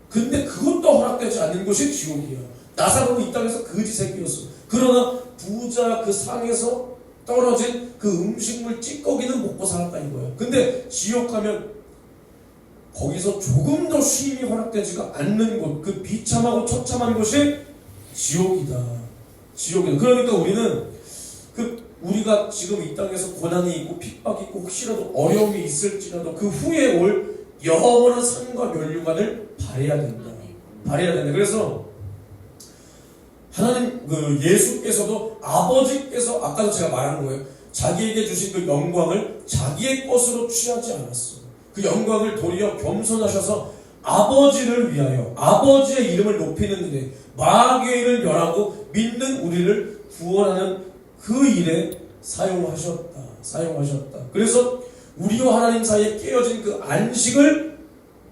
근데 그것도 허락되지 않는 것이 지옥이야. 나사로는 이 땅에서 거지 새끼였어. 그러나 부자 그 상에서 떨어진 그 음식물 찌꺼기는 먹고 살았다 이거야. 근데 지옥 가면 거기서 조금 더 쉼이 허락되지가 않는 곳, 그 비참하고 처참한 곳이 지옥이다. 그러니까 우리는 우리가 지금 이 땅에서 고난이 있고 핍박이 있고 혹시라도 어려움이 있을지라도 그 후에 올 영원한 상과 멸류관을 바라야 된다. 그래서 하나님 예수께서도 아버지께서 아까도 제가 말한 거예요. 자기에게 주신 그 영광을 자기의 것으로 취하지 않았어. 그 영광을 도리어 겸손하셔서 아버지를 위하여 아버지의 이름을 높이는 일에 마귀의 일을 멸하고 믿는 우리를 구원하는 그 일에 사용하셨다. 그래서 우리와 하나님 사이에 깨어진 그 안식을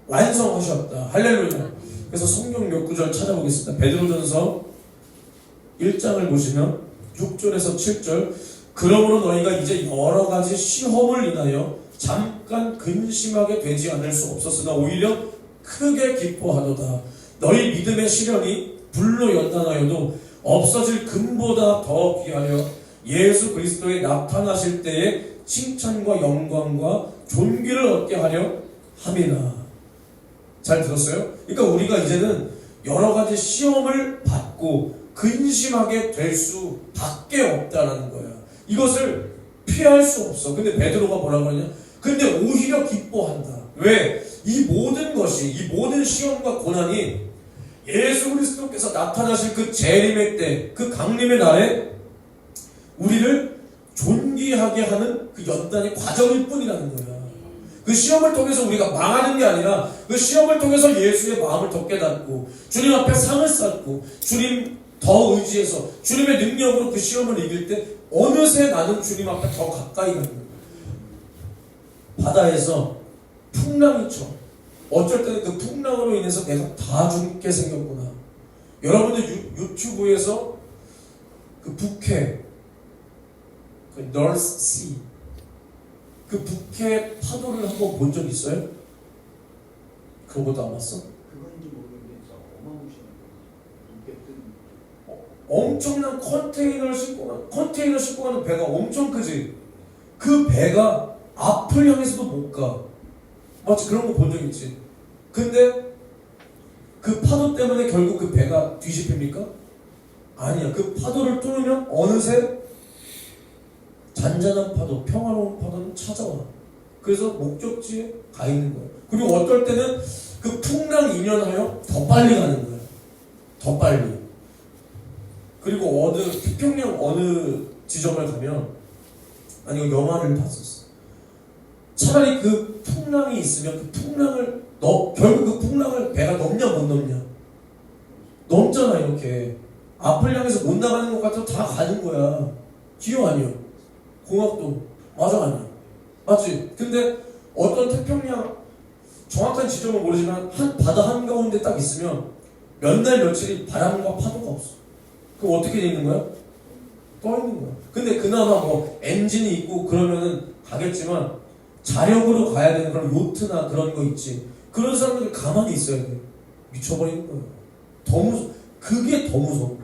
완성하셨다. 할렐루야. 그래서 성경 몇 구절 찾아보겠습니다. 베드로전서 1장을 보시면 6절에서 7절. 그러므로 너희가 이제 여러 가지 시험을 인하여 잠깐 근심하게 되지 않을 수 없었으나 오히려 크게 기뻐하도다. 너희 믿음의 시련이 불로 연단하여도 없어질 금보다 더 귀하여 예수 그리스도에 나타나실 때에 칭찬과 영광과 존귀를 얻게 하려 함이나. 잘 들었어요? 그러니까 우리가 이제는 여러 가지 시험을 받고 근심하게 될 수밖에 없다라는 거야. 이것을 피할 수 없어. 근데 베드로가 뭐라고 하냐? 근데 오히려 기뻐한다. 왜? 이 모든 것이, 이 모든 시험과 고난이 예수 그리스도께서 나타나실 그 재림의 때, 그 강림의 날에 우리를 존귀하게 하는 그 연단의 과정일 뿐이라는 거야. 그 시험을 통해서 우리가 망하는 게 아니라 그 시험을 통해서 예수의 마음을 더 깨닫고 주님 앞에 상을 쌓고 주님 더 의지해서 주님의 능력으로 그 시험을 이길 때 어느새 나는 주님 앞에 더 가까이 가는 거야. 바다에서 풍랑이 쳐. 어쩔 때는 그 풍랑으로 인해서 내가 다 죽게 생겼구나. 여러분들 유튜브에서 그 북해, 그 널스 그 북해 파도를 한번 본 적 있어요? 그런 것도 안 봤어? 그건지 모르겠는데 어마무시한 눈빛 뜨는 엄청난 컨테이너 싣고 가는 배가 엄청 크지. 그 배가 앞을 향해서도 못 가. 마치 그런 거 본 적 있지. 근데 그 파도 때문에 결국 그 배가 뒤집힙니까? 아니야. 그 파도를 뚫으면 어느새 잔잔한 파도, 평화로운 파도는 찾아와. 그래서 목적지에 가 있는 거야. 그리고 어떨 때는 그 풍랑 인연하여 더 빨리 가는 거야. 더 빨리. 그리고 태평양 어느 지점을 가면, 아니, 영화를 봤었어. 차라리 그 풍랑이 있으면 그 풍랑을 결국 그 풍랑을 배가 넘냐 못 넘냐? 넘잖아. 이렇게 앞을 향해서 못 나가는 것 같아도 다 가는 거야. 기호 아니요? 공학도 맞아 아니야? 맞지? 근데 어떤 태평양 정확한 지점은 모르지만 바다 한가운데 딱 있으면 몇 날 며칠이 바람과 파도가 없어. 그럼 어떻게 돼 있는 거야? 떠 있는 거야. 근데 그나마 뭐 엔진이 있고 그러면은 가겠지만 자력으로 가야 되는 그런 요트나 그런 거 있지. 그런 사람들 가만히 있어야 돼. 미쳐버리는 거야. 그게 더 무서운 거야.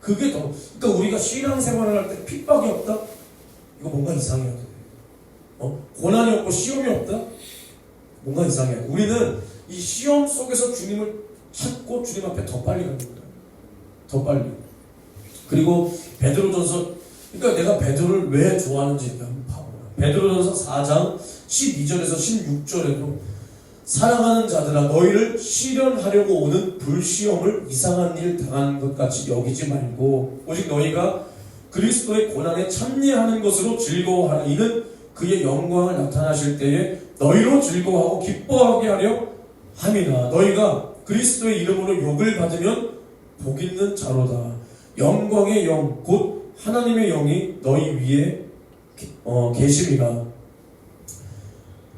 그러니까 우리가 신앙생활을 할 때 핍박이 없다? 이거 뭔가 이상해야 돼. 고난이 없고 시험이 없다? 뭔가 이상해야 돼. 우리는 이 시험 속에서 주님을 찾고 주님 앞에 더 빨리 가는 거야. 더 빨리. 그리고 베드로전서, 그러니까 내가 베드로를 왜 좋아하는지 한번 봐보라. 베드로전서 4장 12절에서 16절에도 사랑하는 자들아 너희를 시련하려고 오는 불시험을 이상한 일 당하는 것 같이 여기지 말고 오직 너희가 그리스도의 고난에 참여하는 것으로 즐거워하라. 이는 그의 영광을 나타나실 때에 너희로 즐거워하고 기뻐하게 하려 함이나. 너희가 그리스도의 이름으로 욕을 받으면 복 있는 자로다. 영광의 영 곧 하나님의 영이 너희 위에 계심이라.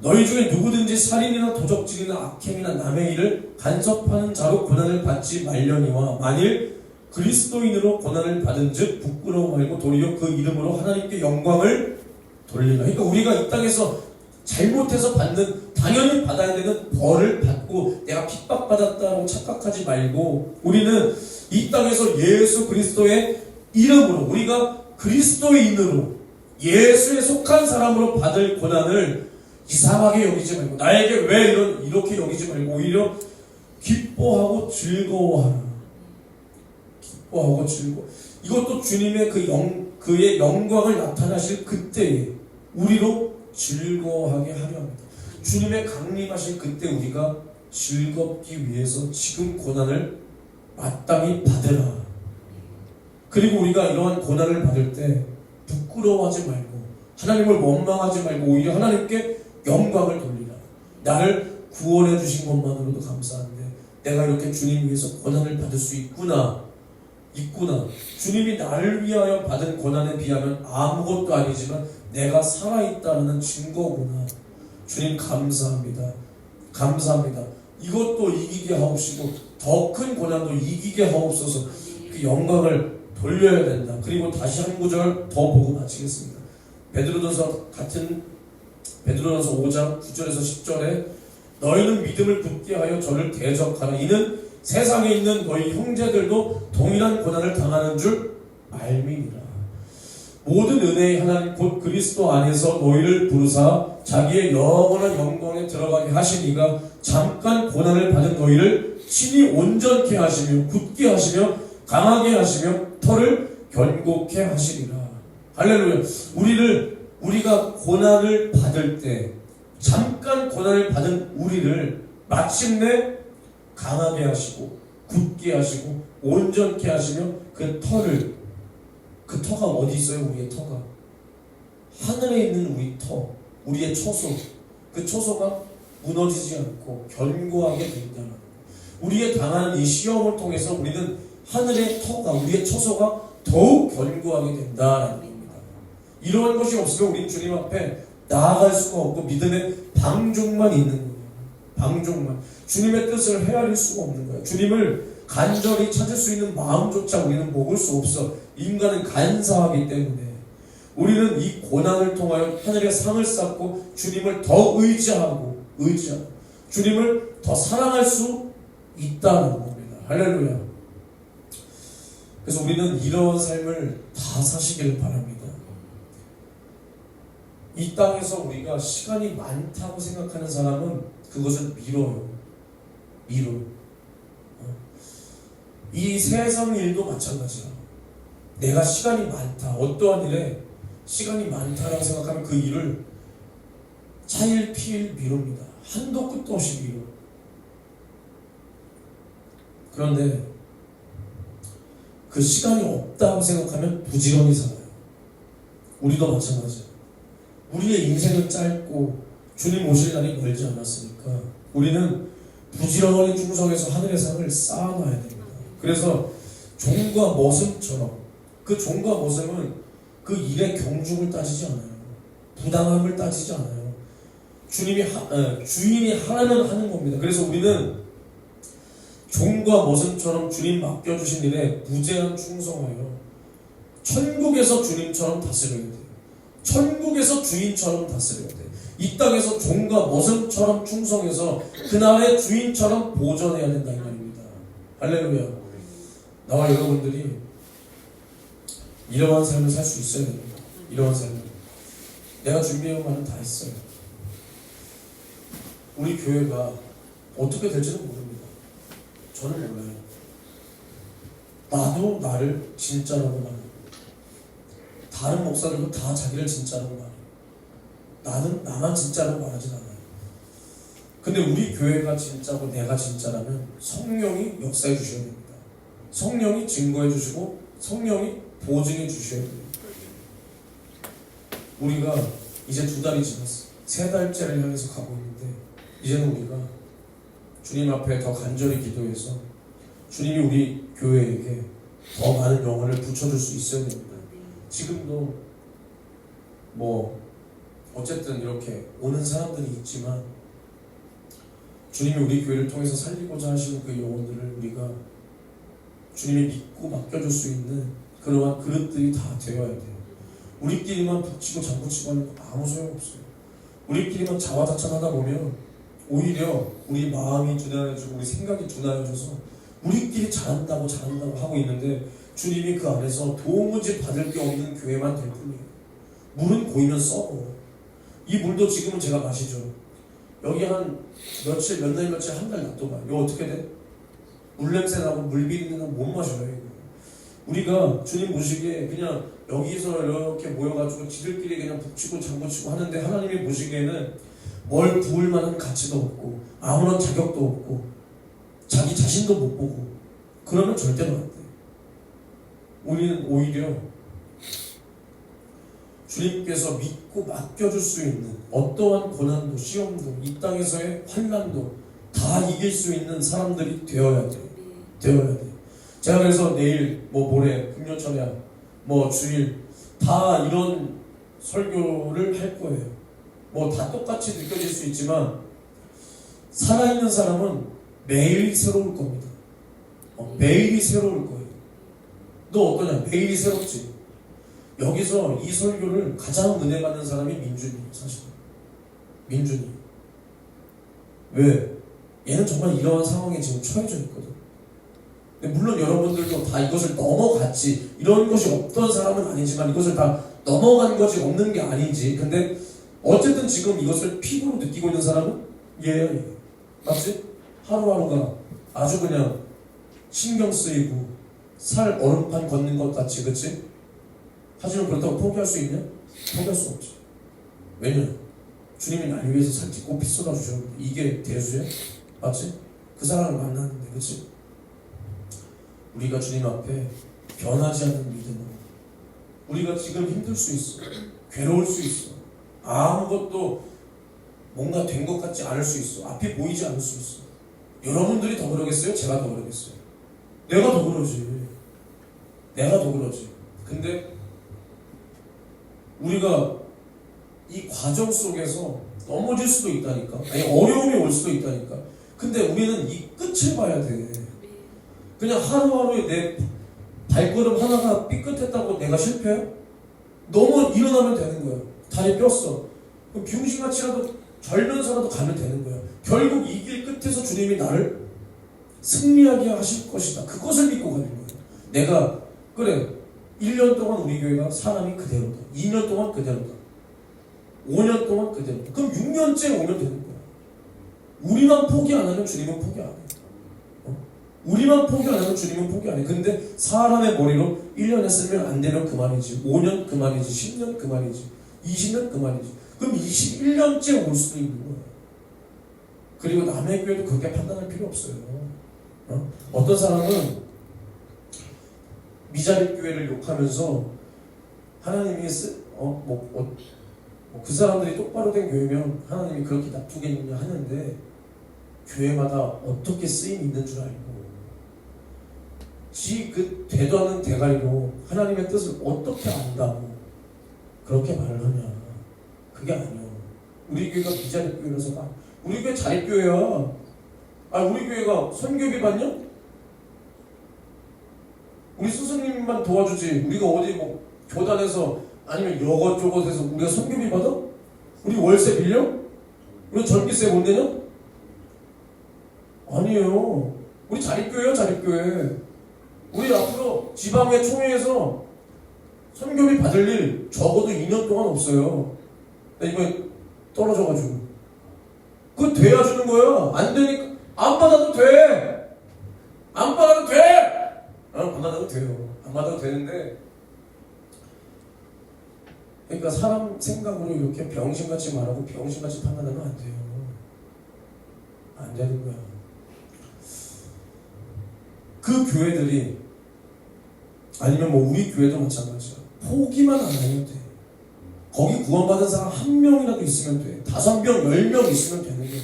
너희 중에 누구든지 살인이나 도적질이나 악행이나 남의 일을 간섭하는 자로 고난을 받지 말려니와 만일 그리스도인으로 고난을 받은 즉 부끄러워 말고 도리어 그 이름으로 하나님께 영광을 돌리라. 그러니까 우리가 이 땅에서 잘못해서 받는, 당연히 받아야 되는 벌을 받고 내가 핍박받았다고 착각하지 말고 우리는 이 땅에서 예수 그리스도의 이름으로, 우리가 그리스도인으로 예수에 속한 사람으로 받을 고난을 이상하게 여기지 말고, 나에게 왜 이렇게 여기지 말고 오히려 기뻐하고 즐거워하라. 기뻐하고 즐거워. 이것도 주님의 그의 영광을 나타나실 그때에 우리로 즐거워하게 하려 합니다. 주님의 강림하실 그때 우리가 즐겁기 위해서 지금 고난을 마땅히 받으라. 그리고 우리가 이러한 고난을 받을 때 부끄러워하지 말고 하나님을 원망하지 말고 오히려 하나님께 영광을 돌리라. 나를 구원해 주신 것만으로도 감사한데 내가 이렇게 주님 위해서 고난을 받을 수 있구나. 주님이 나를 위하여 받은 고난에 비하면 아무것도 아니지만 내가 살아있다는 증거구나. 주님 감사합니다. 이것도 이기게 하옵시고 더 큰 고난도 이기게 하옵소서. 그 영광을 돌려야 된다. 그리고 다시 한 구절 더 보고 마치겠습니다. 베드로전서 5장 9절에서 10절에 너희는 믿음을 굳게 하여 저를 대적하라. 이는 세상에 있는 너희 형제들도 동일한 고난을 당하는 줄 알미니라. 모든 은혜의 하나님 곧 그리스도 안에서 너희를 부르사 자기의 영원한 영광에 들어가게 하시니가 잠깐 고난을 받은 너희를 친히 온전케 하시며 굳게 하시며 강하게 하시며 터를 견고케 하시리라. 할렐루야. 우리가 고난을 받을 때 잠깐 고난을 받은 우리를 마침내 강하게 하시고 굳게 하시고 온전케 하시며 그 터가 어디 있어요? 우리의 터가 하늘에 있는 우리 터, 우리의 처소, 그 처소가 무너지지 않고 견고하게 된다는 거예요. 우리의 당하는 이 시험을 통해서 우리는 하늘의 터가, 우리의 처소가 더욱 견고하게 된다는 겁니다. 이러한 것이 없으면 우리는 주님 앞에 나아갈 수가 없고 믿음의 방종만 있는 거예요. 방종만. 주님의 뜻을 헤아릴 수가 없는 거예요. 주님을 간절히 찾을 수 있는 마음조차 우리는 먹을 수 없어. 인간은 간사하기 때문에 우리는 이 고난을 통하여 하늘의 상을 쌓고 주님을 더 의지하고 주님을 더 사랑할 수 있다는 겁니다. 할렐루야. 그래서 우리는 이런 삶을 다 사시기를 바랍니다. 이 땅에서 우리가 시간이 많다고 생각하는 사람은 그것을 미뤄요. 이 세상 일도 마찬가지야. 내가 시간이 많다, 어떠한 일에 시간이 많다라고 생각하면 그 일을 차일 피일 미룹니다. 한도 끝도 없이 미뤄. 그런데 그 시간이 없다고 생각하면 부지런히 살아요. 우리도 마찬가지야. 우리의 인생은 짧고 주님 오실 날이 멀지 않았으니까 우리는 부지런히 충성해서 하늘의 상을 쌓아놔야 됩니다. 그래서 종과 머슴처럼, 그 종과 머슴은 그 일의 경중을 따지지 않아요. 부당함을 따지지 않아요. 주인이 하라면 하는 겁니다. 그래서 우리는 종과 머슴처럼 주님 맡겨주신 일에 무제한 충성하여 천국에서 주님처럼 다스려야 돼요. 천국에서 주인처럼 다스려야 돼요. 이 땅에서 종과 머슴처럼 충성해서 그날의 주인처럼 보존해야 된다 이 말입니다. 할렐루야. 나와 여러분들이 이러한 삶을 살 수 있어야 됩니다. 이러한 삶을. 내가 준비해온 말은 다 했어요. 우리 교회가 어떻게 될지는 모릅니다. 저는 몰라요. 나도 나를 진짜라고 말해요. 다른 목사들도 다 자기를 진짜라고 말해요. 나는 나만 진짜라고 말하진 않아요. 근데 우리 교회가 진짜고 내가 진짜라면 성령이 역사해 주셔야 됩니다. 성령이 증거해 주시고 성령이 보증해 주셔야 됩니다. 우리가 이제 2달이 지났어. 3달째를 향해서 가고 있는데 이제는 우리가 주님 앞에 더 간절히 기도해서 주님이 우리 교회에게 더 많은 영혼을 붙여줄 수 있어야 됩니다. 지금도 어쨌든 이렇게 오는 사람들이 있지만 주님이 우리 교회를 통해서 살리고자 하시는 그 영혼들을 우리가 주님이 믿고 맡겨줄 수 있는 그러한 그릇들이 다 되어야 돼요. 우리끼리만 북치고 장구치고 하는 거 아무 소용없어요. 우리끼리만 자화자찬하다 보면 오히려 우리 마음이 둔하여지고 우리 생각이 둔하여져서 우리끼리 잘한다고 하고 있는데 주님이 그 안에서 도무지 받을 게 없는 교회만 될 뿐이에요. 물은 고이면 썩어. 이 물도 지금은 제가 마시죠. 여기 한 며칠, 몇 날 며칠, 한 달 놔둬봐요. 이거 어떻게 돼? 물 냄새 나고 물 비리는 건 못 마셔요. 이거. 우리가 주님 보시기에 그냥 여기서 이렇게 모여가지고 지들끼리 그냥 북치고 장구치고 하는데 하나님이 보시기에는 뭘 부을 만한 가치도 없고 아무런 자격도 없고 자기 자신도 못 보고 그러면 절대로 안 돼. 우리는 오히려 주님께서 믿고 맡겨줄 수 있는 어떠한 고난도 시험도 이 땅에서의 환난도 다 이길 수 있는 사람들이 되어야 돼요. 되어야 돼요. 제가 그래서 내일 모레 금요철야 주일 다 이런 설교를 할 거예요. 다 똑같이 느껴질 수 있지만 살아있는 사람은 매일 새로울 겁니다. 매일이 새로울 거예요. 너 어떠냐? 매일이 새롭지. 여기서 이 설교를 가장 은혜 받는 사람이 민준이에요. 사실 민준이. 왜? 얘는 정말 이러한 상황에 지금 처해져 있거든. 근데 물론 여러분들도 다 이것을 넘어갔지. 이런 것이 없던 사람은 아니지만 이것을 다 넘어간 것이 없는 게 아니지. 근데 어쨌든 지금 이것을 피부로 느끼고 있는 사람은 얘야. 얘. 맞지? 하루하루가 아주 그냥 신경 쓰이고 살 얼음판 걷는 것 같이, 그치? 하지만 그렇다고 포기할 수 있냐? 포기할 수 없지. 왜냐? 주님이 날 위해서 살찌 꽃피 쏟아주셨는데 이게 대수야? 맞지? 그 사람을 만났는데, 그치? 우리가 주님 앞에 변하지 않는 믿음으로 우리가 지금 힘들 수 있어. 괴로울 수 있어. 아무것도 뭔가 된 것 같지 않을 수 있어. 앞이 보이지 않을 수 있어. 여러분들이 더 그러겠어요? 제가 더 그러겠어요? 내가 더 그러지. 내가 더 그러지. 근데 우리가 이 과정 속에서 넘어질 수도 있다니까. 아니 어려움이 올 수도 있다니까. 근데 우리는 이 끝을 봐야 돼. 그냥 하루하루에 내 발걸음 하나가 삐끗했다고 내가 실패해? 너무 일어나면 되는 거야. 다리 뼈어. 그럼 비용신같이라도 절면서라도 가면 되는 거야. 결국 이 길 끝에서 주님이 나를 승리하게 하실 것이다. 그것을 믿고 가는 거야. 내가 그래 1년 동안 우리 교회가 사람이 그대로다. 2년 동안 그대로다. 5년 동안 그대로다. 그럼 6년째 오면 되는 거야. 우리만 포기 안 하면 주님은 포기 안 해. 우리만 포기 안 하면 주님은 포기 안 해. 근데 사람의 머리로 1년 했으면 안 되면 그만이지. 5년 그만이지. 10년 그만이지. 20년 그만이지. 그럼 21년째 올 수도 있는 거야. 그리고 남의 교회도 그렇게 판단할 필요 없어요. 어떤 사람은 미자립 교회를 욕하면서 하나님이 그 사람들이 똑바로 된 교회면 하나님이 그렇게 나쁘겠느냐 하는데 교회마다 어떻게 쓰임이 있는 줄 알고 그 되도 않은 대가리로 하나님의 뜻을 어떻게 안다고 그렇게 말을 하냐. 그게 아니야. 우리 교회가 미자립 교회라서 우리 교회 자립교회야. 우리 교회가 선교비 받냐? 우리 스승님만 도와주지. 우리가 어디 교단에서 아니면 이것저것에서 우리가 선교비 받아? 우리 월세 빌려? 우리 전기세 못 내냐? 아니에요. 우리 자립교회야, 자립교회. 우리 앞으로 지방회 총회에서 선교비 받을 일 적어도 2년 동안 없어요. 나 이번에 떨어져가지고. 그거 돼야 주는 거야. 안 되니까 안 받아도 돼. 안 받아도 돼. 안 받아도 돼요. 안 받아도 되는데 그러니까 사람 생각으로 이렇게 병신같이 말하고 병신같이 판단하면 안 돼요. 안 되는 거야. 그 교회들이 아니면 우리 교회도 마찬가지야. 포기만 안 하면 돼. 거기 구원받은 사람 1명이라도 있으면 돼. 5명, 10명 있으면 되는 거예요.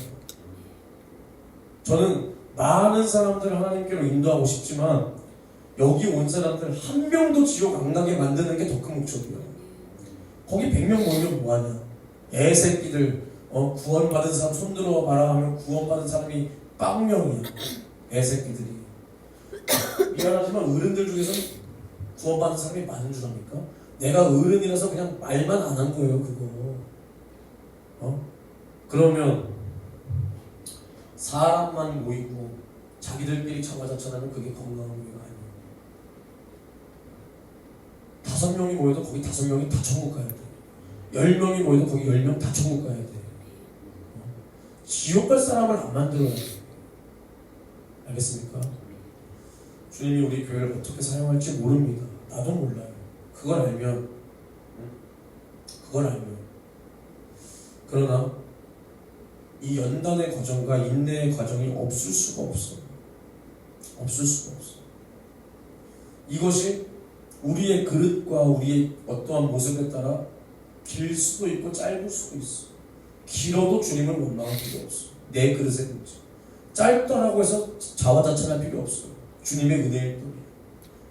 저는 많은 사람들을 하나님께로 인도하고 싶지만 여기 온 사람들 1명도 지옥 안 가게 만드는 게 더 큰 목적이야. 거기 100명 모이면 뭐하냐? 애새끼들 구원받은 사람 손들어 봐라 하면 구원받은 사람이 빵명이야. 애새끼들이. 미안하지만 어른들 중에서는 구원받은 사람이 많은 줄 압니까? 내가 어른이라서 그냥 말만 안 한 거예요 그거. 그러면 사람만 모이고 자기들끼리 자화자찬하면 그게 건강한 교회가 아니에요. 5명이 모여도 거기 5명이 다 천국 가야 돼. 10명이 모여도 거기 10명 다 천국 가야 돼. 지옥 갈 사람을 안 만들어야 돼. 알겠습니까? 주님이 우리 교회를 어떻게 사용할지 모릅니다. 나도 몰라요. 그걸 알면 그러나 이 연단의 과정과 인내의 과정이 없을 수가 없어. 이것이 우리의 그릇과 우리의 어떠한 모습에 따라 길 수도 있고 짧을 수도 있어. 길어도 주님을 원망할 필요 없어. 내 그릇의 문제. 짧다라고 해서 자화자찬할 필요 없어. 주님의 은혜일 뿐이야.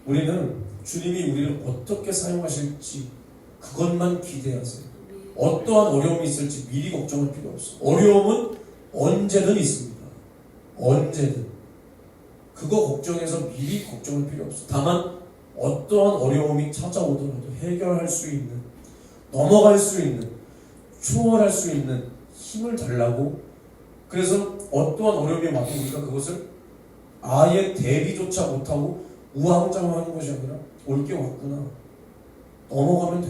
우리는 주님이 우리를 어떻게 사용하실지 그것만 기대하세요. 어떠한 어려움이 있을지 미리 걱정할 필요 없어. 어려움은 언제든 있습니다. 언제든. 그거 걱정해서 미리 걱정할 필요 없어. 다만 어떠한 어려움이 찾아오더라도 해결할 수 있는, 넘어갈 수 있는, 초월할 수 있는 힘을 달라고. 그래서 어떠한 어려움이 와도 우리가 그것을 아예 대비조차 못하고 우왕좌왕하는 것이 아니라 올 게 왔구나. 넘어가면 돼.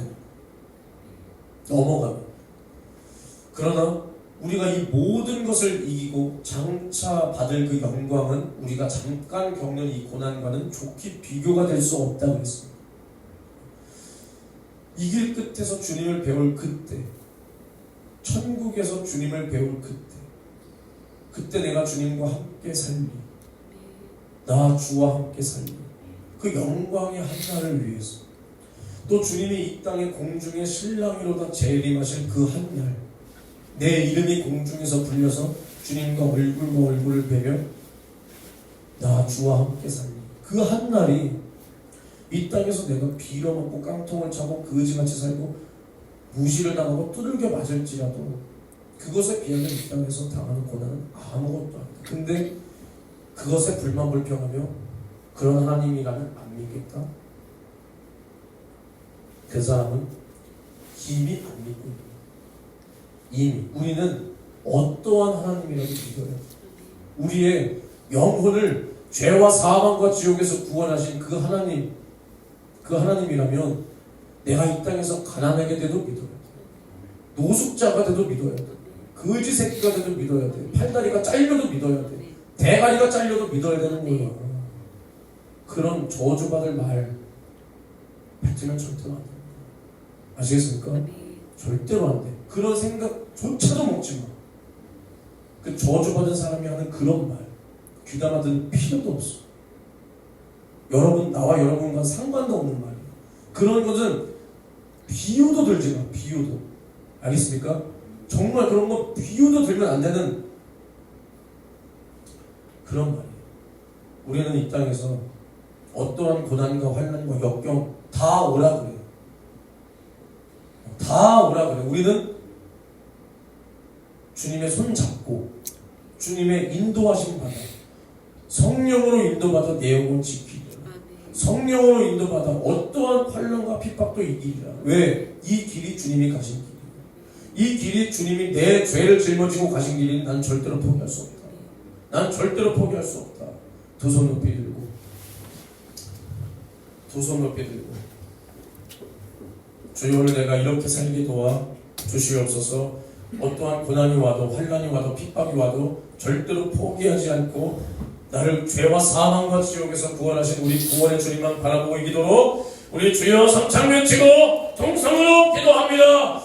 넘어가면. 그러나 우리가 이 모든 것을 이기고 장차 받을 그 영광은 우리가 잠깐 겪는 이 고난과는 좋게 비교가 될 수 없다고 했습니다. 이 길 끝에서 주님을 배울 그때, 천국에서 주님을 배울 그때 내가 주님과 함께 살리, 나 주와 함께 살리, 그 영광의 한날을 위해서, 또 주님이 이 땅의 공중의 신랑이로다 재림하실 그 한날, 내 이름이 공중에서 불려서 주님과 얼굴과 얼굴을 뵈며 나 주와 함께 살리, 그 한날이 이 땅에서 내가 빌어먹고 깡통을 차고 거지같이 살고 무시를 당하고 두들겨 맞을지라도 그것에 비하면 이 땅에서 당하는 고난은 아무것도 아니다. 근데 그것에 불만불평하며 그런 하나님이라면 안 믿겠다? 그 사람은 이미 안 믿고 있다. 이미 우리는 어떠한 하나님이라도 믿어요. 우리의 영혼을 죄와 사망과 지옥에서 구원하신 그 하나님이라면 내가 이 땅에서 가난하게 돼도 믿어야 돼. 노숙자가 돼도 믿어야 돼. 거지 새끼가 돼도 믿어야 돼. 팔다리가 잘려도 믿어야 돼. 대가리가 잘려도 믿어야 되는 거야. 그런 저주받을 말 뱉으면 절대로 안 됩니다. 아시겠습니까? 절대로 안 돼. 그런 생각조차도 먹지 마. 그 저주받은 사람이 하는 그런 말 귀담아 들을 필요도 없어. 나와 여러분과 상관도 없는 말이야. 그런 것은 비유도 들지 마. 비유도. 알겠습니까? 정말 그런 거 비유도 들면 안 되는 그런 말이에요. 우리는 이 땅에서 어떠한 고난과 환난과 역경 다 오라 그래요. 다 오라 그래요. 우리는 주님의 손 잡고 주님의 인도하심 받아 성령으로 인도받아 내 영혼 지키리라. 성령으로 인도받아 어떠한 환난과 핍박도 이기리라. 왜? 이 길이 주님이 가신 길이에요. 이 길이 주님이 내 죄를 짊어지고 가신 길이니 난 절대로 포기할 수 없다. 난 절대로 포기할 수 없다. 두 손 높이 들고 주여 오늘 내가 이렇게 살게 도와 주시옵소서. 어떠한 고난이 와도 환난이 와도 핍박이 와도 절대로 포기하지 않고 나를 죄와 사망과 지옥에서 구원하신 우리 구원의 주님만 바라보고 이기도록 우리 주여 삼창 외치고 통성으로 기도합니다.